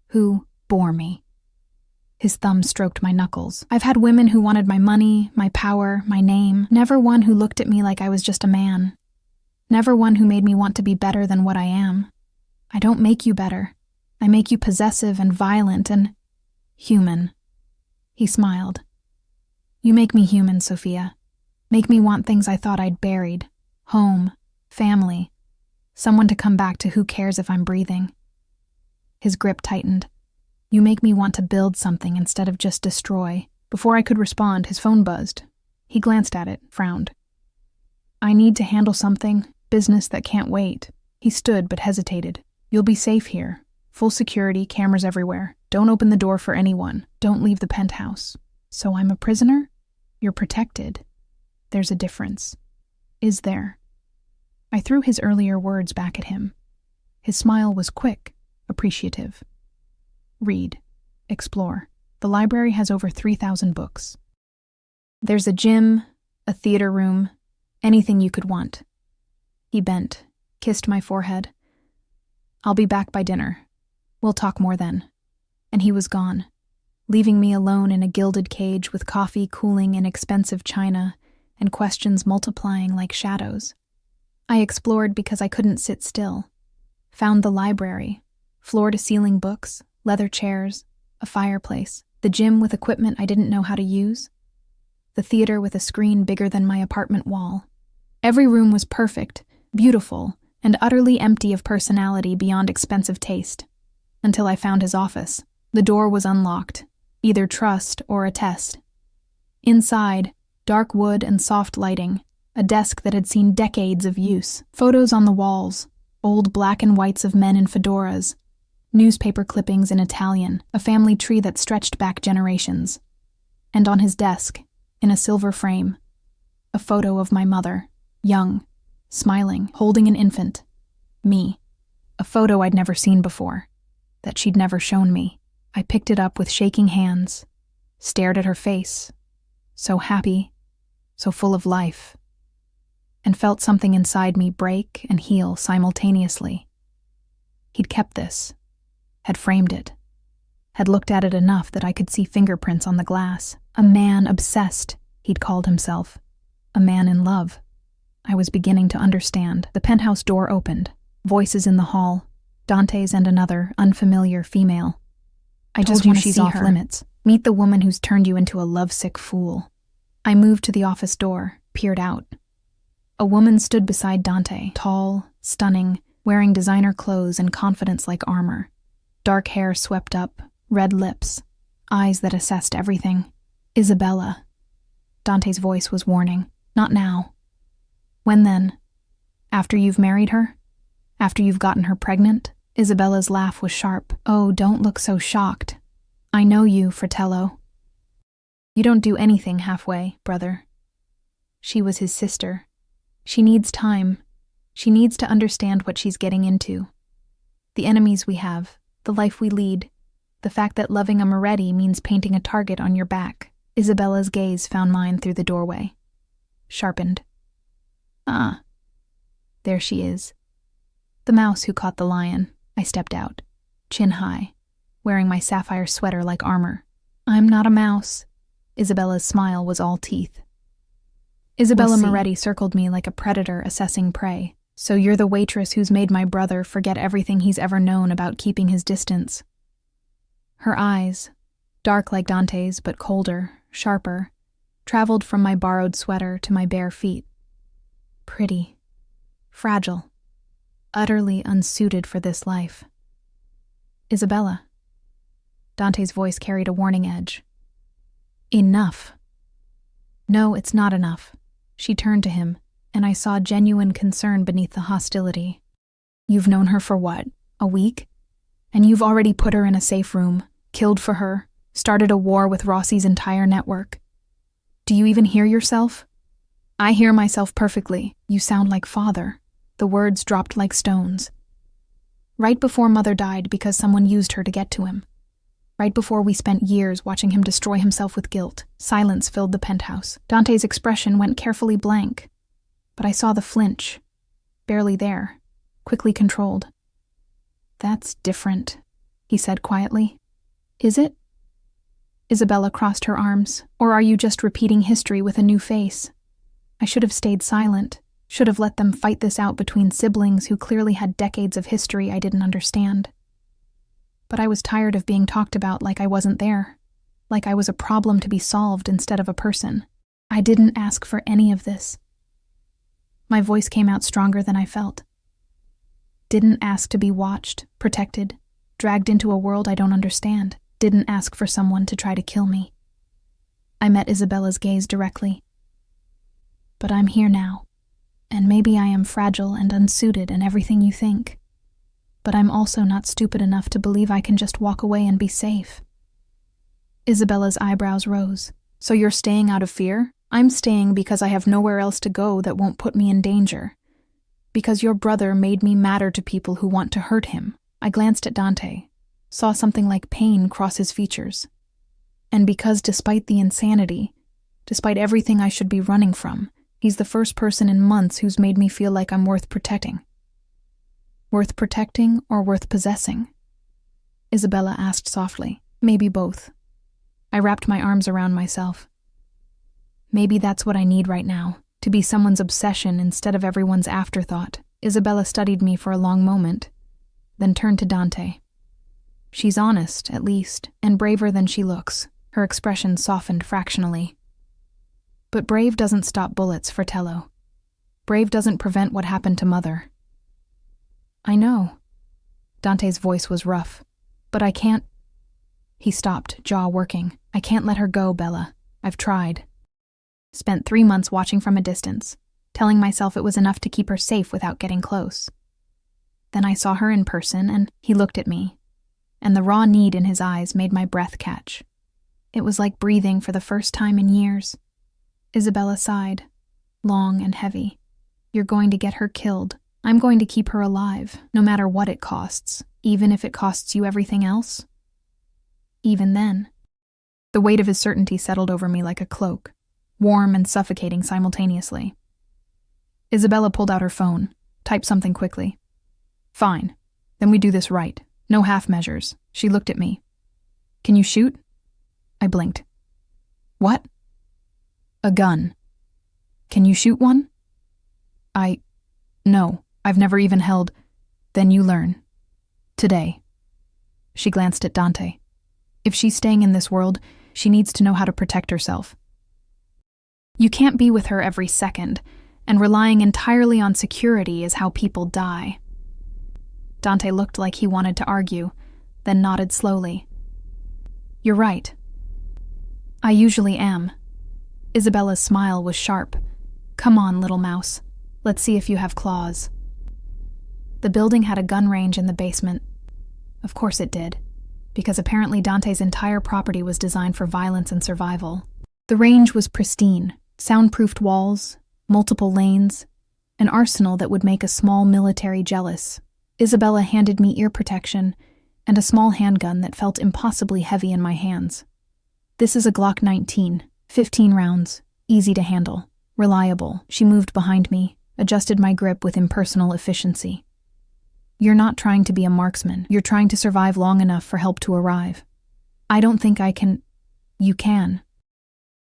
who bore me. His thumb stroked my knuckles. I've had women who wanted my money, my power, my name, never one who looked at me like I was just a man. Never one who made me want to be better than what I am. I don't make you better. I make you possessive and violent and... Human. He smiled. You make me human, Sophia. Make me want things I thought I'd buried. Home, family, someone to come back to who cares if I'm breathing. His grip tightened. You make me want to build something instead of just destroy. Before I could respond, his phone buzzed. He glanced at it, frowned. I need to handle something, business that can't wait. He stood but hesitated. You'll be safe here. Full security, cameras everywhere. Don't open the door for anyone. Don't leave the penthouse. So I'm a prisoner? You're protected. There's a difference. Is there? I threw his earlier words back at him. His smile was quick, appreciative. Read. Explore. The library has over 3,000 books. There's a gym, a theater room, anything you could want. He bent, kissed my forehead. I'll be back by dinner. We'll talk more then. And he was gone, leaving me alone in a gilded cage with coffee cooling in expensive china and questions multiplying like shadows. I explored because I couldn't sit still. Found the library, floor-to-ceiling books, leather chairs, a fireplace, the gym with equipment I didn't know how to use, the theater with a screen bigger than my apartment wall. Every room was perfect, beautiful, and utterly empty of personality beyond expensive taste. Until I found his office. The door was unlocked, either trust or a test. Inside, dark wood and soft lighting, a desk that had seen decades of use, photos on the walls, old black and whites of men in fedoras, newspaper clippings in Italian, a family tree that stretched back generations. And on his desk, in a silver frame, a photo of my mother, young, smiling, holding an infant. Me. A photo I'd never seen before, that she'd never shown me. I picked it up with shaking hands, stared at her face, so happy, so full of life, and felt something inside me break and heal simultaneously. He'd kept this, had framed it, had looked at it enough that I could see fingerprints on the glass. A man obsessed, he'd called himself. A man in love. I was beginning to understand. The penthouse door opened. Voices in the hall. Dante's and another, unfamiliar female. I just want to see off limits. Meet the woman who's turned you into a lovesick fool. I moved to the office door, peered out. A woman stood beside Dante, tall, stunning, wearing designer clothes and confidence like armor. Dark hair swept up, red lips, eyes that assessed everything. Isabella. Dante's voice was warning. Not now. When then? After you've married her? After you've gotten her pregnant? Isabella's laugh was sharp. Oh, don't look so shocked. I know you, Fratello. You don't do anything halfway, brother. She was his sister. She needs time. She needs to understand what she's getting into. The enemies we have, the life we lead, the fact that loving a Moretti means painting a target on your back. Isabella's gaze found mine through the doorway. Sharpened. Ah. There she is. The mouse who caught the lion. I stepped out, chin high, wearing my sapphire sweater like armor. I'm not a mouse. Isabella's smile was all teeth. Isabella Moretti circled me like a predator assessing prey. So you're the waitress who's made my brother forget everything he's ever known about keeping his distance. Her eyes, dark like Dante's but colder, sharper, traveled from my borrowed sweater to my bare feet. Pretty. Fragile. Utterly unsuited for this life. Isabella. Dante's voice carried a warning edge. Enough. No, it's not enough. She turned to him, and I saw genuine concern beneath the hostility. You've known her for what? A week? And you've already put her in a safe room, killed for her, started a war with Rossi's entire network. Do you even hear yourself? I hear myself perfectly. You sound like father. The words dropped like stones. Right before Mother died because someone used her to get to him. Right before we spent years watching him destroy himself with guilt, silence filled the penthouse. Dante's expression went carefully blank. But I saw the flinch. Barely there. Quickly controlled. That's different, he said quietly. Is it? Isabella crossed her arms. Or are you just repeating history with a new face? I should have stayed silent. Should have let them fight this out between siblings who clearly had decades of history I didn't understand. but I was tired of being talked about like I wasn't there, like I was a problem to be solved instead of a person. I didn't ask for any of this. My voice came out stronger than I felt. Didn't ask to be watched, protected, dragged into a world I don't understand. Didn't ask for someone to try to kill me. I met Isabella's gaze directly. But I'm here now, and maybe I am fragile and unsuited and everything you think. But I'm also not stupid enough to believe I can just walk away and be safe. Isabella's eyebrows rose. So you're staying out of fear? I'm staying because I have nowhere else to go that won't put me in danger. Because your brother made me matter to people who want to hurt him. I glanced at Dante, saw something like pain cross his features. And because despite the insanity, despite everything I should be running from, he's the first person in months who's made me feel like I'm worth protecting. Worth protecting or worth possessing? Isabella asked softly. Maybe both. I wrapped my arms around myself. Maybe that's what I need right now, to be someone's obsession instead of everyone's afterthought. Isabella studied me for a long moment, then turned to Dante. She's honest, at least, and braver than she looks. Her expression softened fractionally. But brave doesn't stop bullets, Fratello. Brave doesn't prevent what happened to Mother. I know. Dante's voice was rough. But I can't... He stopped, jaw working. I can't let her go, Bella. I've tried. Spent 3 months watching from a distance, telling myself it was enough to keep her safe without getting close. Then I saw her in person, and he looked at me, and the raw need in his eyes made my breath catch. It was like breathing for the first time in years. Isabella sighed, long and heavy. You're going to get her killed. I'm going to keep her alive, no matter what it costs, even if it costs you everything else. Even then. The weight of his certainty settled over me like a cloak, warm and suffocating simultaneously. Isabella pulled out her phone, typed something quickly. Fine. Then we do this right. No half measures. She looked at me. Can you shoot? I blinked. What? A gun. Can you shoot one? No, I've never even held. Then you learn. Today. She glanced at Dante. If she's staying in this world, she needs to know how to protect herself. You can't be with her every second, and relying entirely on security is how people die. Dante looked like he wanted to argue, then nodded slowly. You're right. I usually am. Isabella's smile was sharp. Come on, little mouse. Let's see if you have claws. The building had a gun range in the basement. Of course it did, because apparently Dante's entire property was designed for violence and survival. The range was pristine, soundproofed walls, multiple lanes, an arsenal that would make a small military jealous. Isabella handed me ear protection and a small handgun that felt impossibly heavy in my hands. This is a Glock 19, 15 rounds, easy to handle, reliable. She moved behind me, adjusted my grip with impersonal efficiency. You're not trying to be a marksman. You're trying to survive long enough for help to arrive. I don't think I can... You can.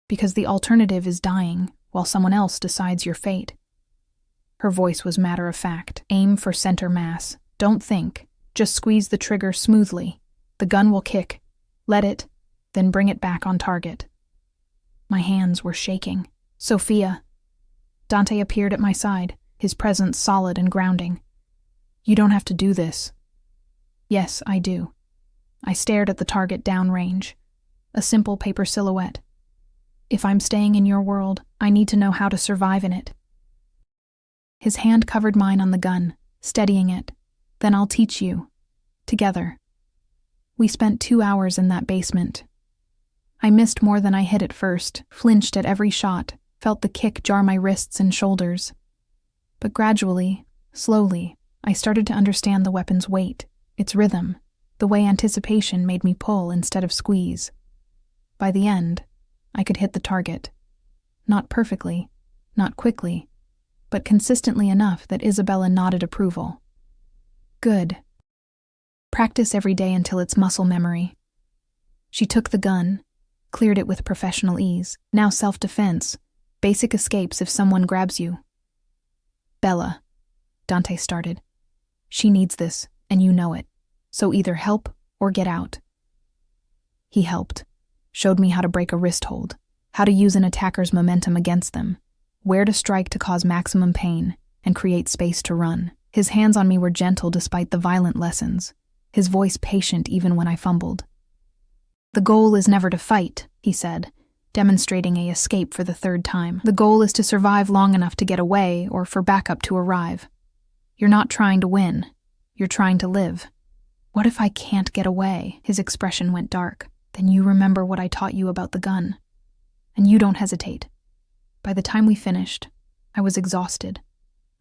Because the alternative is dying while someone else decides your fate. Her voice was matter of fact. Aim for center mass. Don't think. Just squeeze the trigger smoothly. The gun will kick. Let it, then bring it back on target. My hands were shaking. Sophia. Dante appeared at my side, his presence solid and grounding. You don't have to do this. Yes, I do. I stared at the target downrange. A simple paper silhouette. If I'm staying in your world, I need to know how to survive in it. His hand covered mine on the gun, steadying it. Then I'll teach you. Together. We spent 2 hours in that basement. I missed more than I hit at first, flinched at every shot, felt the kick jar my wrists and shoulders. But gradually, slowly, I started to understand the weapon's weight, its rhythm, the way anticipation made me pull instead of squeeze. By the end, I could hit the target. Not perfectly, not quickly, but consistently enough that Isabella nodded approval. Good. Practice every day until it's muscle memory. She took the gun, cleared it with professional ease. Now self-defense, basic escapes if someone grabs you. Bella, Dante started. She needs this, and you know it. So either help or get out. He helped, showed me how to break a wrist hold, how to use an attacker's momentum against them, where to strike to cause maximum pain and create space to run. His hands on me were gentle despite the violent lessons, his voice patient even when I fumbled. "The goal is never to fight," he said, demonstrating a escape for the third time. "The goal is to survive long enough to get away or for backup to arrive. You're not trying to win, you're trying to live." "What if I can't get away?" His expression went dark. "Then you remember what I taught you about the gun. And you don't hesitate." By the time we finished, I was exhausted,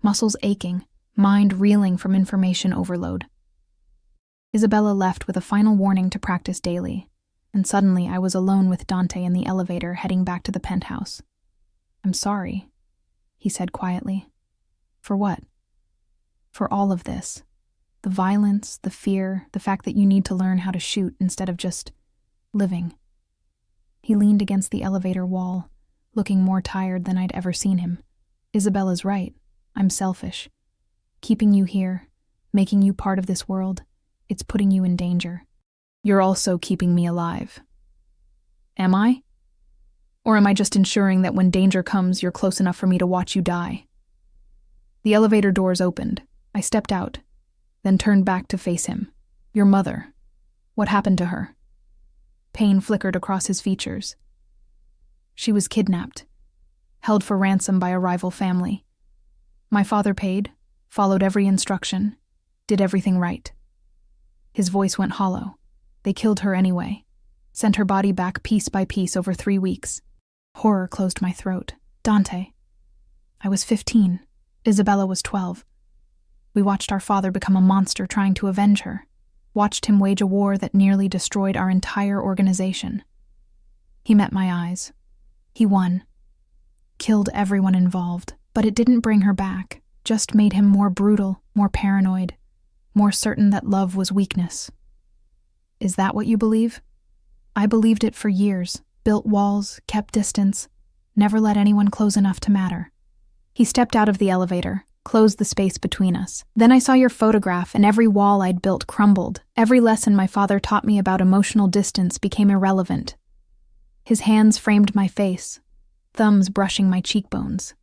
muscles aching, mind reeling from information overload. Isabella left with a final warning to practice daily, and suddenly I was alone with Dante in the elevator heading back to the penthouse. "I'm sorry," he said quietly. "For what?" "For all of this. The violence, the fear, the fact that you need to learn how to shoot instead of just living." He leaned against the elevator wall, looking more tired than I'd ever seen him. "Isabella's right. I'm selfish. Keeping you here, making you part of this world, it's putting you in danger. You're also keeping me alive." "Am I? Or am I just ensuring that when danger comes, you're close enough for me to watch you die?" The elevator doors opened. I stepped out, then turned back to face him. "Your mother. What happened to her?" Pain flickered across his features. "She was kidnapped, held for ransom by a rival family. My father paid, followed every instruction, did everything right." His voice went hollow. "They killed her anyway, sent her body back piece by piece over 3 weeks. Horror closed my throat. "Dante. I was 15. Isabella was 12. We watched our father become a monster trying to avenge her, watched him wage a war that nearly destroyed our entire organization. He met my eyes. He won. Killed everyone involved, but it didn't bring her back, just made him more brutal, more paranoid, more certain that love was weakness." "Is that what you believe?" "I believed it for years, built walls, kept distance, never let anyone close enough to matter." He stepped out of the elevator, closed the space between us. "Then I saw your photograph and every wall I'd built crumbled. Every lesson my father taught me about emotional distance became irrelevant." His hands framed my face, thumbs brushing my cheekbones.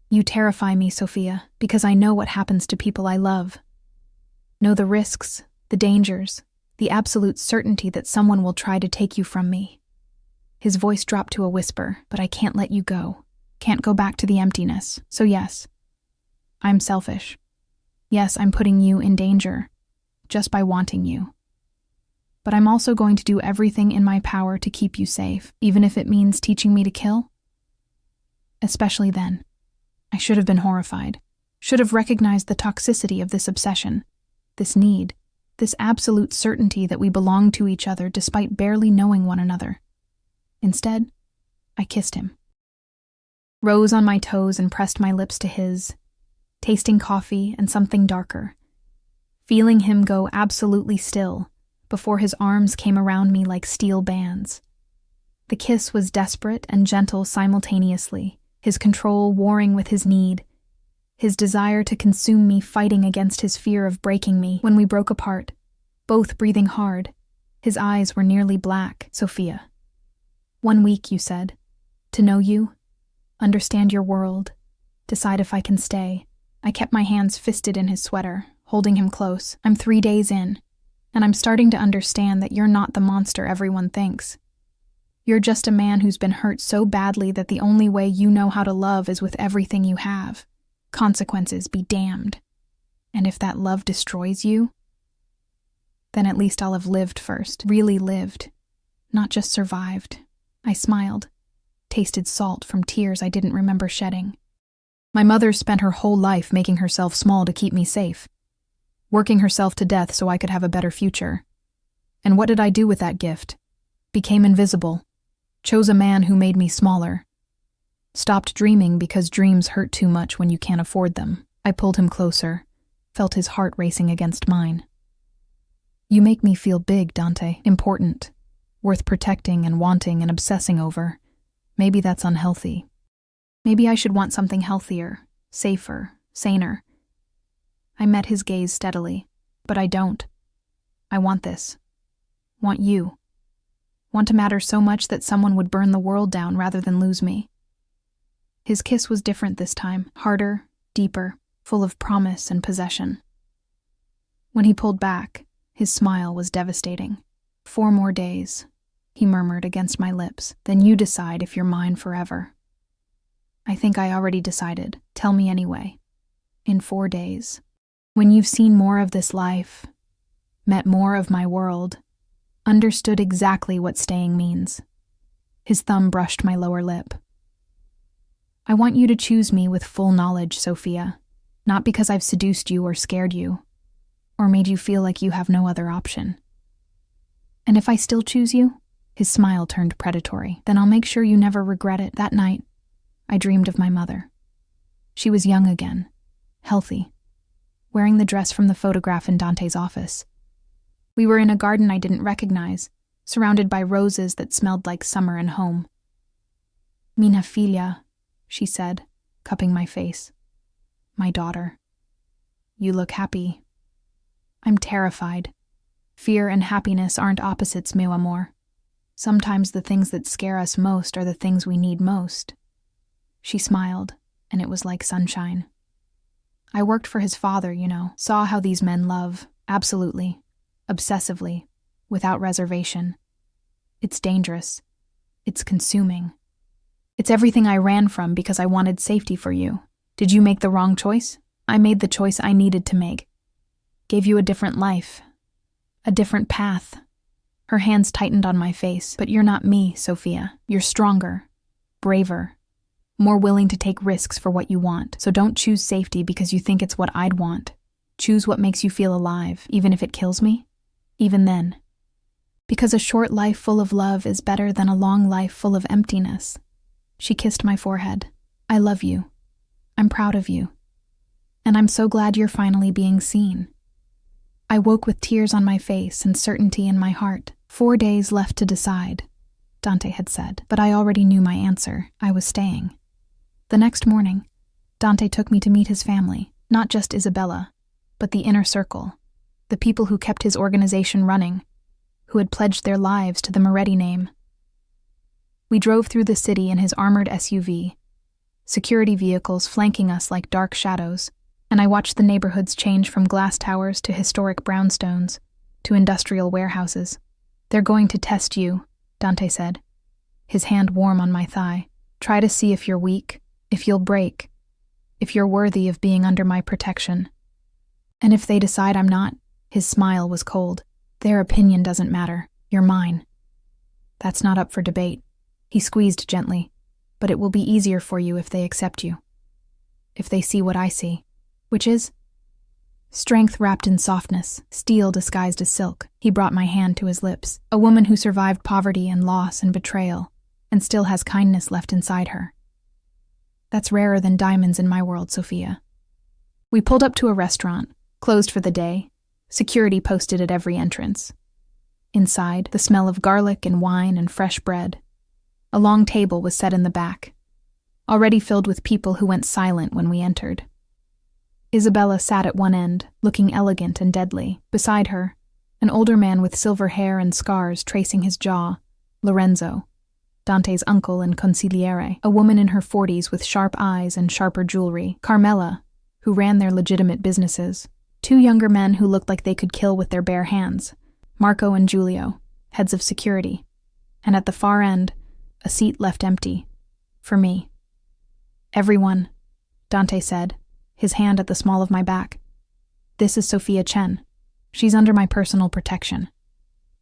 "You terrify me, Sophia, because I know what happens to people I love. Know the risks, the dangers, the absolute certainty that someone will try to take you from me." His voice dropped to a whisper. "But I can't let you go. Can't go back to the emptiness. So yes, I'm selfish. Yes, I'm putting you in danger, just by wanting you. But I'm also going to do everything in my power to keep you safe, even if it means teaching me to kill." Especially then. I should have been horrified, should have recognized the toxicity of this obsession, this need, this absolute certainty that we belong to each other despite barely knowing one another. Instead, I kissed him. Rose on my toes and pressed my lips to his, tasting coffee and something darker, feeling him go absolutely still before his arms came around me like steel bands. The kiss was desperate and gentle simultaneously, his control warring with his need, his desire to consume me fighting against his fear of breaking me. When we broke apart, both breathing hard, his eyes were nearly black. "Sophia. 1 week, you said. To know you, understand your world, decide if I can stay." I kept my hands fisted in his sweater, holding him close. "I'm 3 days in, and I'm starting to understand that you're not the monster everyone thinks. You're just a man who's been hurt so badly that the only way you know how to love is with everything you have. Consequences be damned. And if that love destroys you, then at least I'll have lived first, really lived, not just survived." I smiled, tasted salt from tears I didn't remember shedding. "My mother spent her whole life making herself small to keep me safe, working herself to death so I could have a better future. And what did I do with that gift? Became invisible, chose a man who made me smaller. Stopped dreaming because dreams hurt too much when you can't afford them." I pulled him closer, felt his heart racing against mine. "You make me feel big, Dante, important, worth protecting and wanting and obsessing over. Maybe that's unhealthy. Maybe I should want something healthier, safer, saner." I met his gaze steadily. "But I don't. I want this. Want you. Want to matter so much that someone would burn the world down rather than lose me. His kiss was different this time, harder, deeper, full of promise and possession. When he pulled back, his smile was devastating. 4 more days, he murmured against my lips. Then you decide if you're mine forever. I think I already decided. Tell me anyway. In 4 days. When you've seen more of this life, met more of my world, understood exactly what staying means. His thumb brushed my lower lip. I want you to choose me with full knowledge, Sophia, not because I've seduced you or scared you, or made you feel like you have no other option. And if I still choose you, his smile turned predatory, then I'll make sure you never regret it. That night, I dreamed of my mother. She was young again, healthy, wearing the dress from the photograph in Dante's office. We were in a garden I didn't recognize, surrounded by roses that smelled like summer and home. Minha filha, she said, cupping my face. My daughter. You look happy. I'm terrified. Fear and happiness aren't opposites, meu amor. Sometimes the things that scare us most are the things we need most. She smiled, and it was like sunshine. I worked for his father, saw how these men love, absolutely, obsessively, without reservation. It's dangerous. It's consuming. It's everything I ran from because I wanted safety for you. Did you make the wrong choice? I made the choice I needed to make. Gave you a different life. A different path. Her hands tightened on my face. But you're not me, Sophia. You're stronger, braver, more willing to take risks for what you want. So don't choose safety because you think it's what I'd want. Choose what makes you feel alive, even if it kills me. Even then. Because a short life full of love is better than a long life full of emptiness. She kissed my forehead. I love you. I'm proud of you. And I'm so glad you're finally being seen. I woke with tears on my face and certainty in my heart. 4 days left to decide, Dante had said, but I already knew my answer. I was staying. The next morning, Dante took me to meet his family, not just Isabella, but the inner circle, the people who kept his organization running, who had pledged their lives to the Moretti name. We drove through the city in his armored SUV, security vehicles flanking us like dark shadows, and I watched the neighborhoods change from glass towers to historic brownstones, to industrial warehouses. They're going to test you, Dante said, his hand warm on my thigh. Try to see if you're weak, if you'll break, if you're worthy of being under my protection. And if they decide I'm not, his smile was cold. Their opinion doesn't matter. You're mine. That's not up for debate. He squeezed gently. But it will be easier for you if they accept you. If they see what I see. Which is? Strength wrapped in softness, steel disguised as silk. He brought my hand to his lips. A woman who survived poverty and loss and betrayal, and still has kindness left inside her. That's rarer than diamonds in my world, Sophia. We pulled up to a restaurant, closed for the day, security posted at every entrance. Inside, the smell of garlic and wine and fresh bread. A long table was set in the back, already filled with people who went silent when we entered. Isabella sat at one end, looking elegant and deadly. Beside her, an older man with silver hair and scars tracing his jaw, Lorenzo, Dante's uncle and consigliere, a woman in her 40s with sharp eyes and sharper jewelry, Carmela, who ran their legitimate businesses, 2 younger men who looked like they could kill with their bare hands, Marco and Giulio, heads of security, and at the far end, a seat left empty, for me. Everyone, Dante said, his hand at the small of my back. This is Sophia Chen. She's under my personal protection.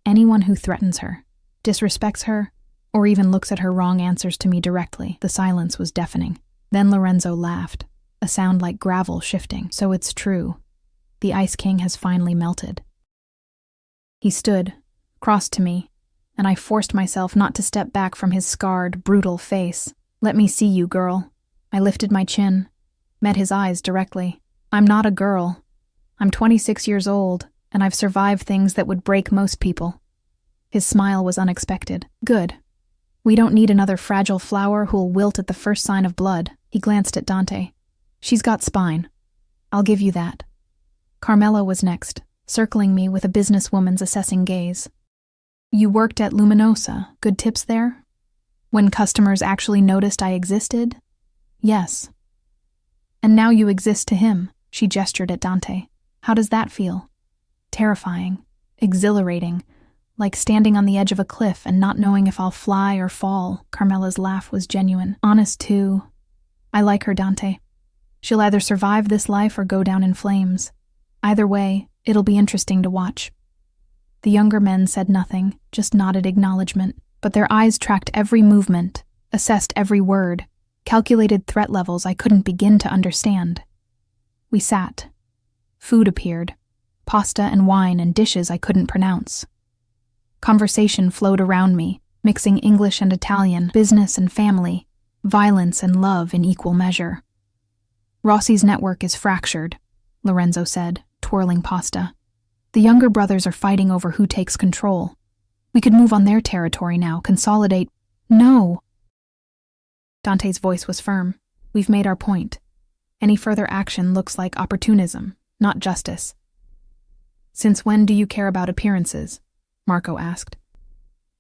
Anyone who threatens her, disrespects her, or even looks at her wrong answers to me directly. The silence was deafening. Then Lorenzo laughed, a sound like gravel shifting. So it's true. The Ice King has finally melted. He stood, crossed to me, and I forced myself not to step back from his scarred, brutal face. Let me see you, girl. I lifted my chin, met his eyes directly. I'm not a girl. I'm 26 years old, and I've survived things that would break most people. His smile was unexpected. Good. We don't need another fragile flower who'll wilt at the first sign of blood. He glanced at Dante. She's got spine. I'll give you that. Carmela was next, circling me with a businesswoman's assessing gaze. You worked at Luminosa. Good tips there? When customers actually noticed I existed? Yes. And now you exist to him, she gestured at Dante. How does that feel? Terrifying, exhilarating, like standing on the edge of a cliff and not knowing if I'll fly or fall. Carmela's laugh was genuine. Honest, too. I like her, Dante. She'll either survive this life or go down in flames. Either way, it'll be interesting to watch. The younger men said nothing, just nodded acknowledgement, but their eyes tracked every movement, assessed every word, calculated threat levels I couldn't begin to understand. We sat. Food appeared. Pasta and wine and dishes I couldn't pronounce. Conversation flowed around me, mixing English and Italian, business and family, violence and love in equal measure. Rossi's network is fractured, Lorenzo said, twirling pasta. The younger brothers are fighting over who takes control. We could move on their territory now, consolidate. No! Dante's voice was firm. We've made our point. Any further action looks like opportunism, not justice. Since when do you care about appearances? Marco asked.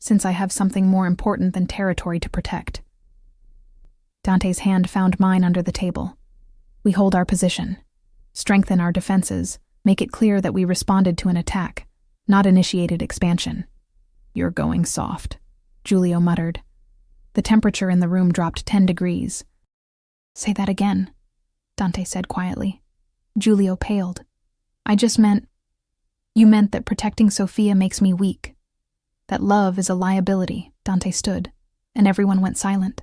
Since I have something more important than territory to protect. Dante's hand found mine under the table. We hold our position, strengthen our defenses, make it clear that we responded to an attack, not initiated expansion. You're going soft, Giulio muttered. The temperature in the room dropped 10 degrees. Say that again, Dante said quietly. Giulio paled. I just meant... You meant that protecting Sophia makes me weak. That love is a liability, Dante stood, and everyone went silent.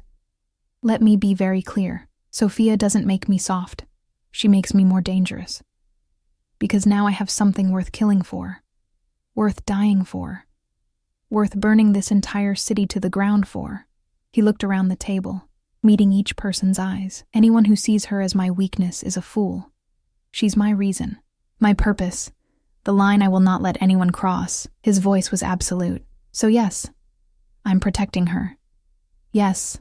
Let me be very clear. Sophia doesn't make me soft. She makes me more dangerous. Because now I have something worth killing for. Worth dying for. Worth burning this entire city to the ground for. He looked around the table, meeting each person's eyes. Anyone who sees her as my weakness is a fool. She's my reason, my purpose, the line I will not let anyone cross. His voice was absolute. So yes, I'm protecting her. Yes,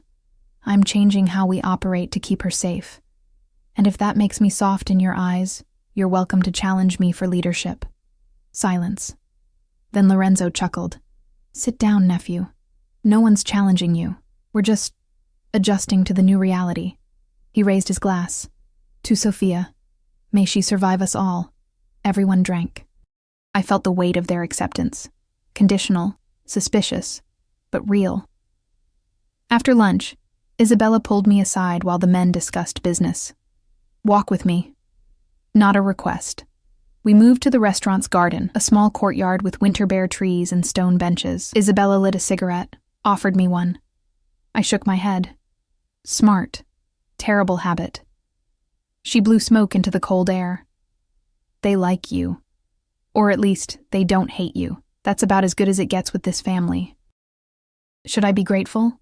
I'm changing how we operate to keep her safe. And if that makes me soft in your eyes, you're welcome to challenge me for leadership. Silence. Then Lorenzo chuckled. Sit down, nephew. No one's challenging you. We're just adjusting to the new reality. He raised his glass. To Sophia. May she survive us all. Everyone drank. I felt the weight of their acceptance. Conditional, suspicious, but real. After lunch, Isabella pulled me aside while the men discussed business. Walk with me. Not a request. We moved to the restaurant's garden, a small courtyard with winter bare trees and stone benches. Isabella lit a cigarette, offered me one. I shook my head. Smart. Terrible habit. She blew smoke into the cold air. They like you. Or at least, they don't hate you. That's about as good as it gets with this family. Should I be grateful?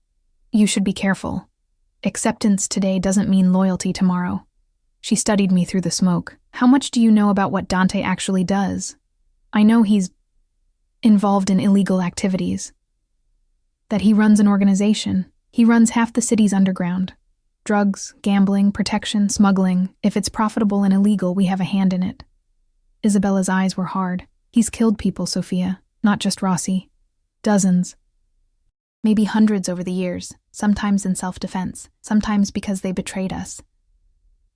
You should be careful. Acceptance today doesn't mean loyalty tomorrow. She studied me through the smoke. How much do you know about what Dante actually does? I know he's involved in illegal activities. That he runs an organization. He runs half the city's underground. Drugs, gambling, protection, smuggling. If it's profitable and illegal, we have a hand in it. Isabella's eyes were hard. He's killed people, Sophia. Not just Rossi. Dozens. Maybe hundreds over the years, sometimes in self-defense, sometimes because they betrayed us.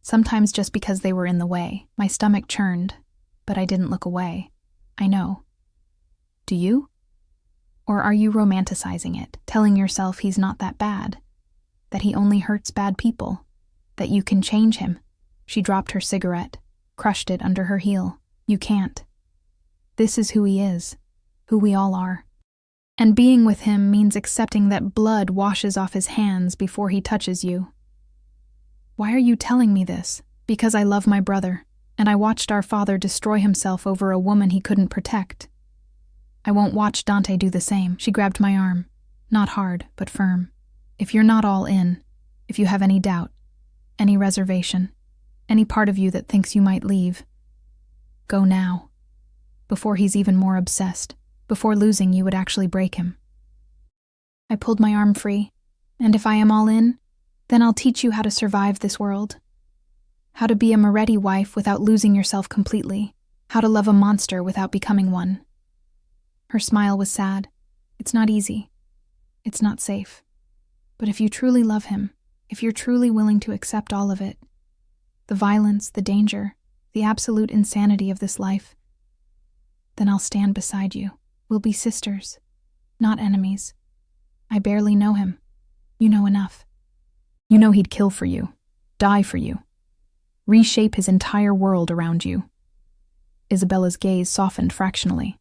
Sometimes just because they were in the way. My stomach churned, but I didn't look away. I know. Do you? Or are you romanticizing it, telling yourself he's not that bad? That he only hurts bad people? That you can change him? She dropped her cigarette, crushed it under her heel. You can't. This is who he is, who we all are. And being with him means accepting that blood washes off his hands before he touches you. Why are you telling me this? Because I love my brother, and I watched our father destroy himself over a woman he couldn't protect. I won't watch Dante do the same. She grabbed my arm. Not hard, but firm. If you're not all in, if you have any doubt, any reservation, any part of you that thinks you might leave, go now. Before he's even more obsessed. Before losing you would actually break him. I pulled my arm free, and if I am all in, then I'll teach you how to survive this world. How to be a Moretti wife without losing yourself completely. How to love a monster without becoming one. Her smile was sad. It's not easy. It's not safe. But if you truly love him, if you're truly willing to accept all of it, the violence, the danger, the absolute insanity of this life, then I'll stand beside you. We'll be sisters, not enemies. I barely know him. You know enough. You know he'd kill for you, die for you, reshape his entire world around you. Isabella's gaze softened fractionally.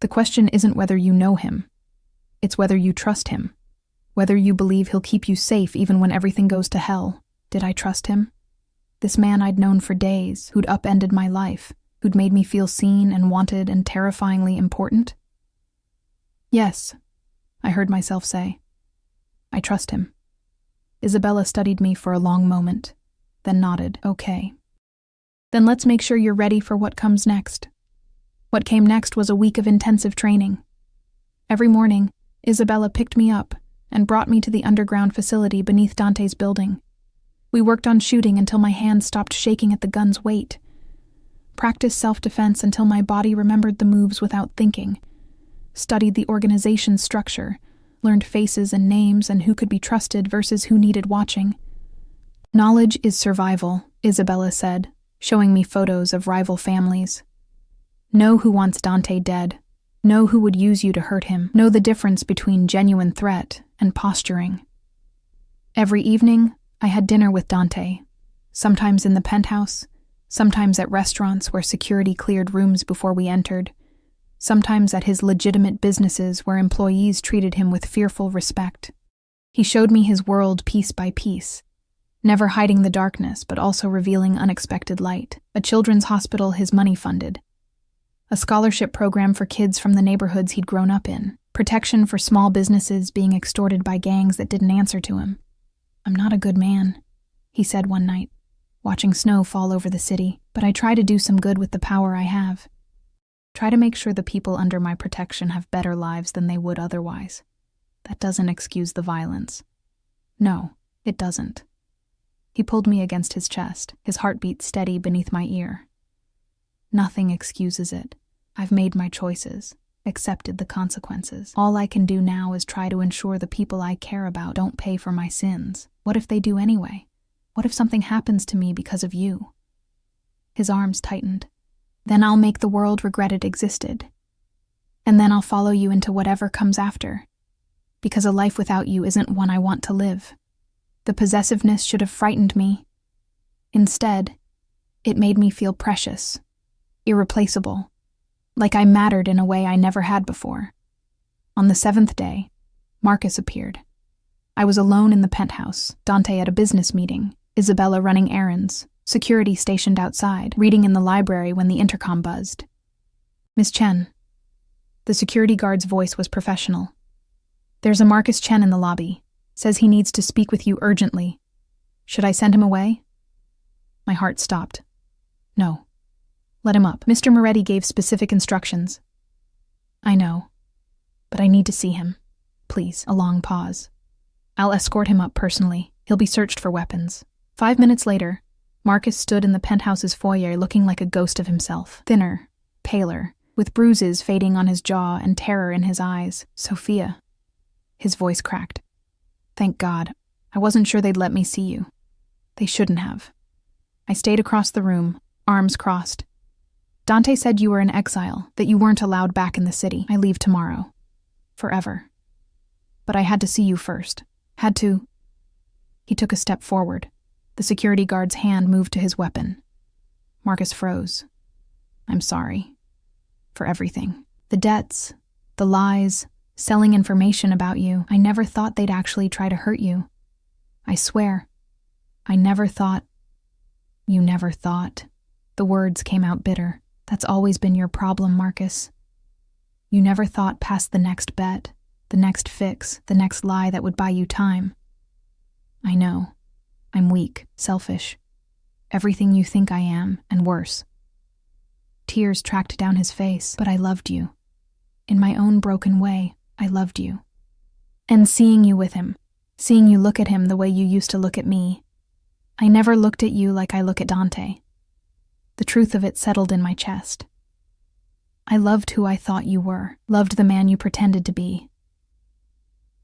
The question isn't whether you know him. It's whether you trust him. Whether you believe he'll keep you safe even when everything goes to hell. Did I trust him? This man I'd known for days, who'd upended my life, who'd made me feel seen and wanted and terrifyingly important? Yes, I heard myself say. I trust him. Isabella studied me for a long moment, then nodded, okay. Then let's make sure you're ready for what comes next. What came next was a week of intensive training. Every morning, Isabella picked me up and brought me to the underground facility beneath Dante's building. We worked on shooting until my hands stopped shaking at the gun's weight. Practiced self-defense until my body remembered the moves without thinking. Studied the organization's structure, learned faces and names and who could be trusted versus who needed watching. Knowledge is survival, Isabella said, showing me photos of rival families. Know who wants Dante dead. Know who would use you to hurt him. Know the difference between genuine threat and posturing. Every evening, I had dinner with Dante, sometimes in the penthouse, sometimes at restaurants where security cleared rooms before we entered, sometimes at his legitimate businesses where employees treated him with fearful respect. He showed me his world piece by piece, never hiding the darkness but also revealing unexpected light. A children's hospital his money funded, a scholarship program for kids from the neighborhoods he'd grown up in, protection for small businesses being extorted by gangs that didn't answer to him. I'm not a good man, he said one night, watching snow fall over the city, but I try to do some good with the power I have. Try to make sure the people under my protection have better lives than they would otherwise. That doesn't excuse the violence. No, it doesn't. He pulled me against his chest, his heartbeat steady beneath my ear. Nothing excuses it. I've made my choices, accepted the consequences. All I can do now is try to ensure the people I care about don't pay for my sins. What if they do anyway? What if something happens to me because of you? His arms tightened. Then I'll make the world regret it existed. And then I'll follow you into whatever comes after. Because a life without you isn't one I want to live. The possessiveness should have frightened me. Instead, it made me feel precious, irreplaceable, like I mattered in a way I never had before. On the 7th day, Marcus appeared. I was alone in the penthouse, Dante at a business meeting, Isabella running errands, security stationed outside, reading in the library when the intercom buzzed. Miss Chen. The security guard's voice was professional. There's a Marcus Chen in the lobby. Says he needs to speak with you urgently. Should I send him away? My heart stopped. No. Let him up. Mr. Moretti gave specific instructions. I know. But I need to see him. Please. A long pause. I'll escort him up personally. He'll be searched for weapons. 5 minutes later, Marcus stood in the penthouse's foyer looking like a ghost of himself. Thinner, paler, with bruises fading on his jaw and terror in his eyes. Sophia. His voice cracked. Thank God. I wasn't sure they'd let me see you. They shouldn't have. I stayed across the room, arms crossed. Dante said you were in exile, that you weren't allowed back in the city. I leave tomorrow. Forever. But I had to see you first. Had to. He took a step forward. The security guard's hand moved to his weapon. Marcus froze. I'm sorry. For everything. The debts, the lies, selling information about you. I never thought they'd actually try to hurt you. I swear. I never thought. You never thought. The words came out bitter. That's always been your problem, Marcus. You never thought past the next bet, the next fix, the next lie that would buy you time. I know. I'm weak, selfish. Everything you think I am, and worse. Tears tracked down his face, but I loved you. In my own broken way, I loved you. And seeing you with him, seeing you look at him the way you used to look at me, I never looked at you like I look at Dante. The truth of it settled in my chest. I loved who I thought you were, loved the man you pretended to be.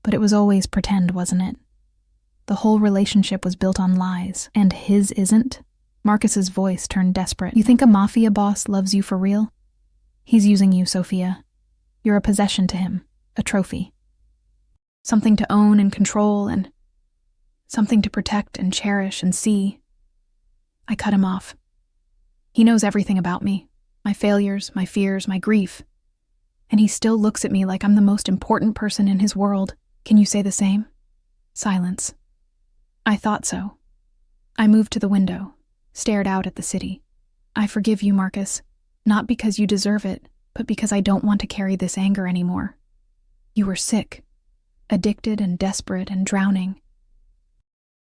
But it was always pretend, wasn't it? The whole relationship was built on lies, and his isn't. Marcus's voice turned desperate. You think a mafia boss loves you for real? He's using you, Sophia. You're a possession to him, a trophy. Something to own and control, and something to protect and cherish and see. I cut him off. He knows everything about me, my failures, my fears, my grief. And he still looks at me like I'm the most important person in his world. Can you say the same? Silence. I thought so. I moved to the window, stared out at the city. I forgive you, Marcus, not because you deserve it, but because I don't want to carry this anger anymore. You were sick, addicted and desperate and drowning.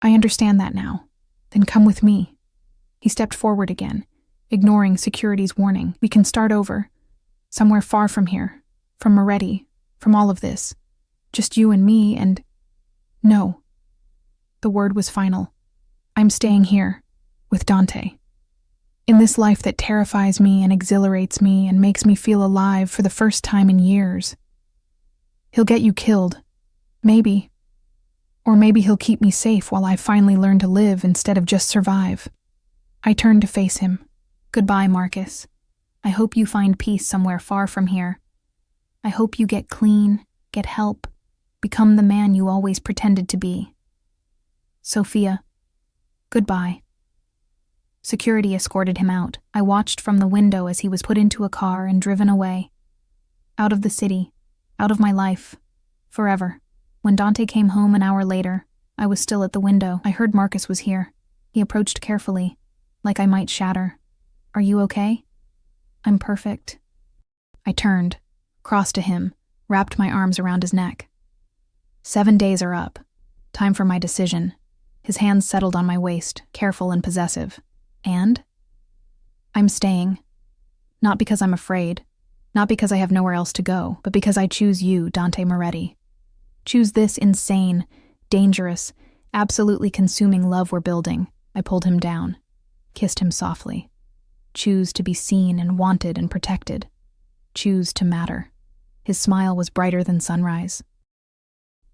I understand that now. Then come with me. He stepped forward again, ignoring security's warning. We can start over, somewhere far from here, from Moretti, from all of this. Just you and me and... No. The word was final. I'm staying here, with Dante. In this life that terrifies me and exhilarates me and makes me feel alive for the first time in years. He'll get you killed. Maybe. Or maybe he'll keep me safe while I finally learn to live instead of just survive. I turned to face him. Goodbye, Marcus. I hope you find peace somewhere far from here. I hope you get clean, get help, become the man you always pretended to be. Sophia, goodbye. Security escorted him out. I watched from the window as he was put into a car and driven away. Out of the city, out of my life, forever. When Dante came home an hour later, I was still at the window. I heard Marcus was here. He approached carefully, like I might shatter. Are you okay? I'm perfect. I turned, crossed to him, wrapped my arms around his neck. 7 days are up. Time for my decision. His hands settled on my waist, careful and possessive. And? I'm staying. Not because I'm afraid, not because I have nowhere else to go, but because I choose you, Dante Moretti. Choose this insane, dangerous, absolutely consuming love we're building. I pulled him down, kissed him softly. Choose to be seen and wanted and protected. Choose to matter. His smile was brighter than sunrise.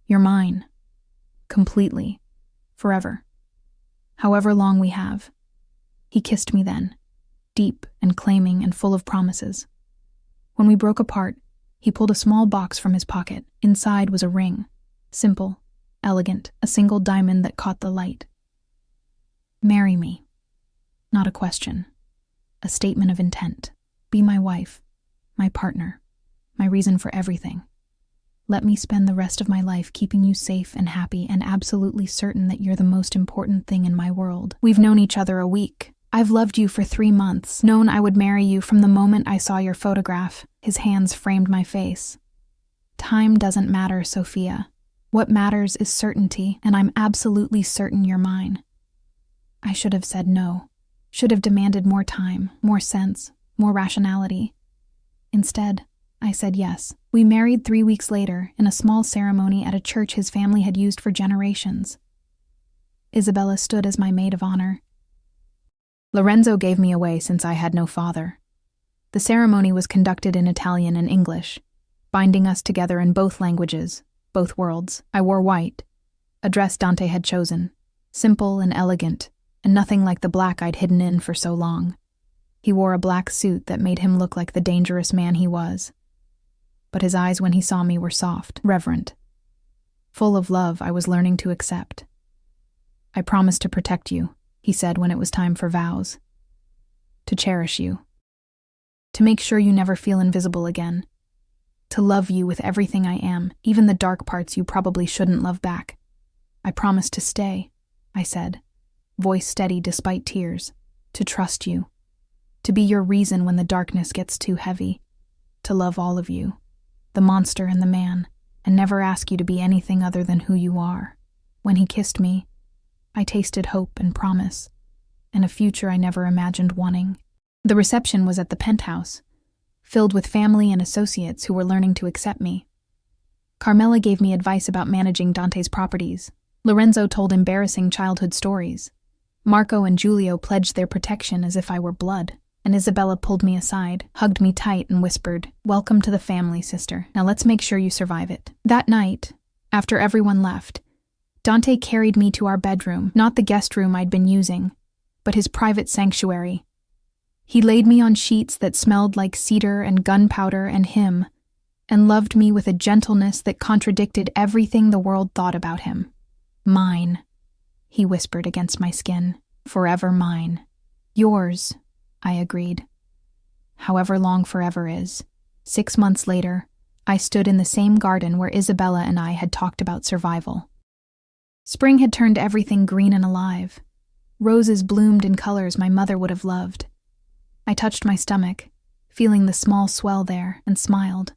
You're mine. Completely. Forever. However long we have. He kissed me then, deep and claiming and full of promises. When we broke apart, he pulled a small box from his pocket. Inside was a ring. Simple, elegant, a single diamond that caught the light. Marry me. Not a question. A statement of intent. Be my wife, my partner, my reason for everything. Let me spend the rest of my life keeping you safe and happy and absolutely certain that you're the most important thing in my world. We've known each other a week. I've loved you for 3 months, known I would marry you from the moment I saw your photograph. His hands framed my face. Time doesn't matter, Sophia. What matters is certainty, and I'm absolutely certain you're mine. I should have said no. Should have demanded more time, more sense, more rationality. Instead, I said yes. We married 3 weeks later in a small ceremony at a church his family had used for generations. Isabella stood as my maid of honor. Lorenzo gave me away since I had no father. The ceremony was conducted in Italian and English, binding us together in both languages, both worlds. I wore white, a dress Dante had chosen, simple and elegant, and nothing like the black I'd hidden in for so long. He wore a black suit that made him look like the dangerous man he was. But his eyes when he saw me were soft, reverent. Full of love I was learning to accept. I promised to protect you, he said when it was time for vows. To cherish you. To make sure you never feel invisible again. To love you with everything I am, even the dark parts you probably shouldn't love back. I promised to stay, I said, voice steady despite tears. To trust you. To be your reason when the darkness gets too heavy. To love all of you, the monster and the man, and never ask you to be anything other than who you are. When he kissed me, I tasted hope and promise, and a future I never imagined wanting. The reception was at the penthouse, filled with family and associates who were learning to accept me. Carmela gave me advice about managing Dante's properties. Lorenzo told embarrassing childhood stories. Marco and Giulio pledged their protection as if I were blood, and Isabella pulled me aside, hugged me tight, and whispered, "Welcome to the family, sister. Now let's make sure you survive it." That night, after everyone left, Dante carried me to our bedroom, not the guest room I'd been using, but his private sanctuary. He laid me on sheets that smelled like cedar and gunpowder and him, and loved me with a gentleness that contradicted everything the world thought about him. "Mine," he whispered against my skin. "Forever mine." "Yours," I agreed. However long forever is. 6 months later, I stood in the same garden where Isabella and I had talked about survival. Spring had turned everything green and alive. Roses bloomed in colors my mother would have loved. I touched my stomach, feeling the small swell there, and smiled.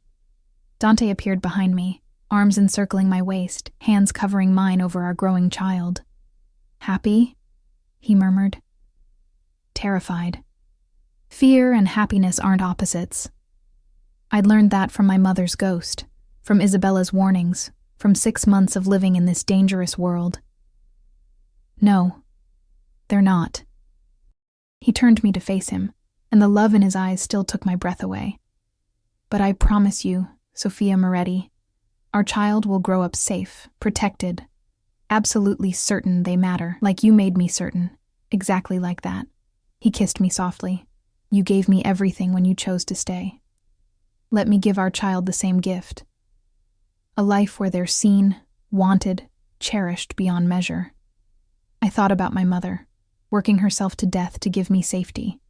Dante appeared behind me, arms encircling my waist, hands covering mine over our growing child. "Happy?" he murmured. Terrified. Fear and happiness aren't opposites. I'd learned that from my mother's ghost, from Isabella's warnings, from 6 months of living in this dangerous world. "No, they're not." He turned me to face him, and the love in his eyes still took my breath away. "But I promise you, Sophia Moretti, our child will grow up safe, protected, absolutely certain they matter, like you made me certain, exactly like that." He kissed me softly. "You gave me everything when you chose to stay. Let me give our child the same gift. A life where they're seen, wanted, cherished beyond measure." I thought about my mother, working herself to death to give me safety.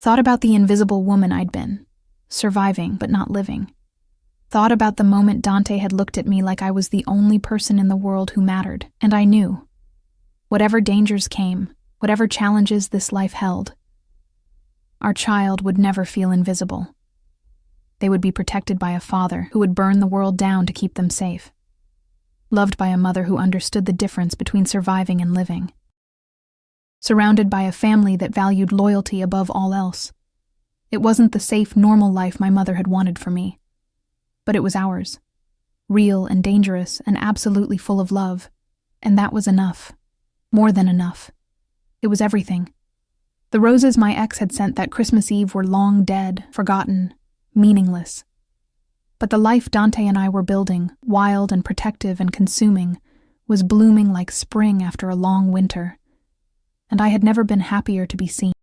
Thought about the invisible woman I'd been, surviving but not living. Thought about the moment Dante had looked at me like I was the only person in the world who mattered, and I knew. Whatever dangers came, whatever challenges this life held, our child would never feel invisible. They would be protected by a father who would burn the world down to keep them safe. Loved by a mother who understood the difference between surviving and living. Surrounded by a family that valued loyalty above all else. It wasn't the safe, normal life my mother had wanted for me, but it was ours. Real and dangerous and absolutely full of love. And that was enough. More than enough. It was everything. The roses my ex had sent that Christmas Eve were long dead, forgotten, meaningless. But the life Dante and I were building, wild and protective and consuming, was blooming like spring after a long winter. And I had never been happier to be seen.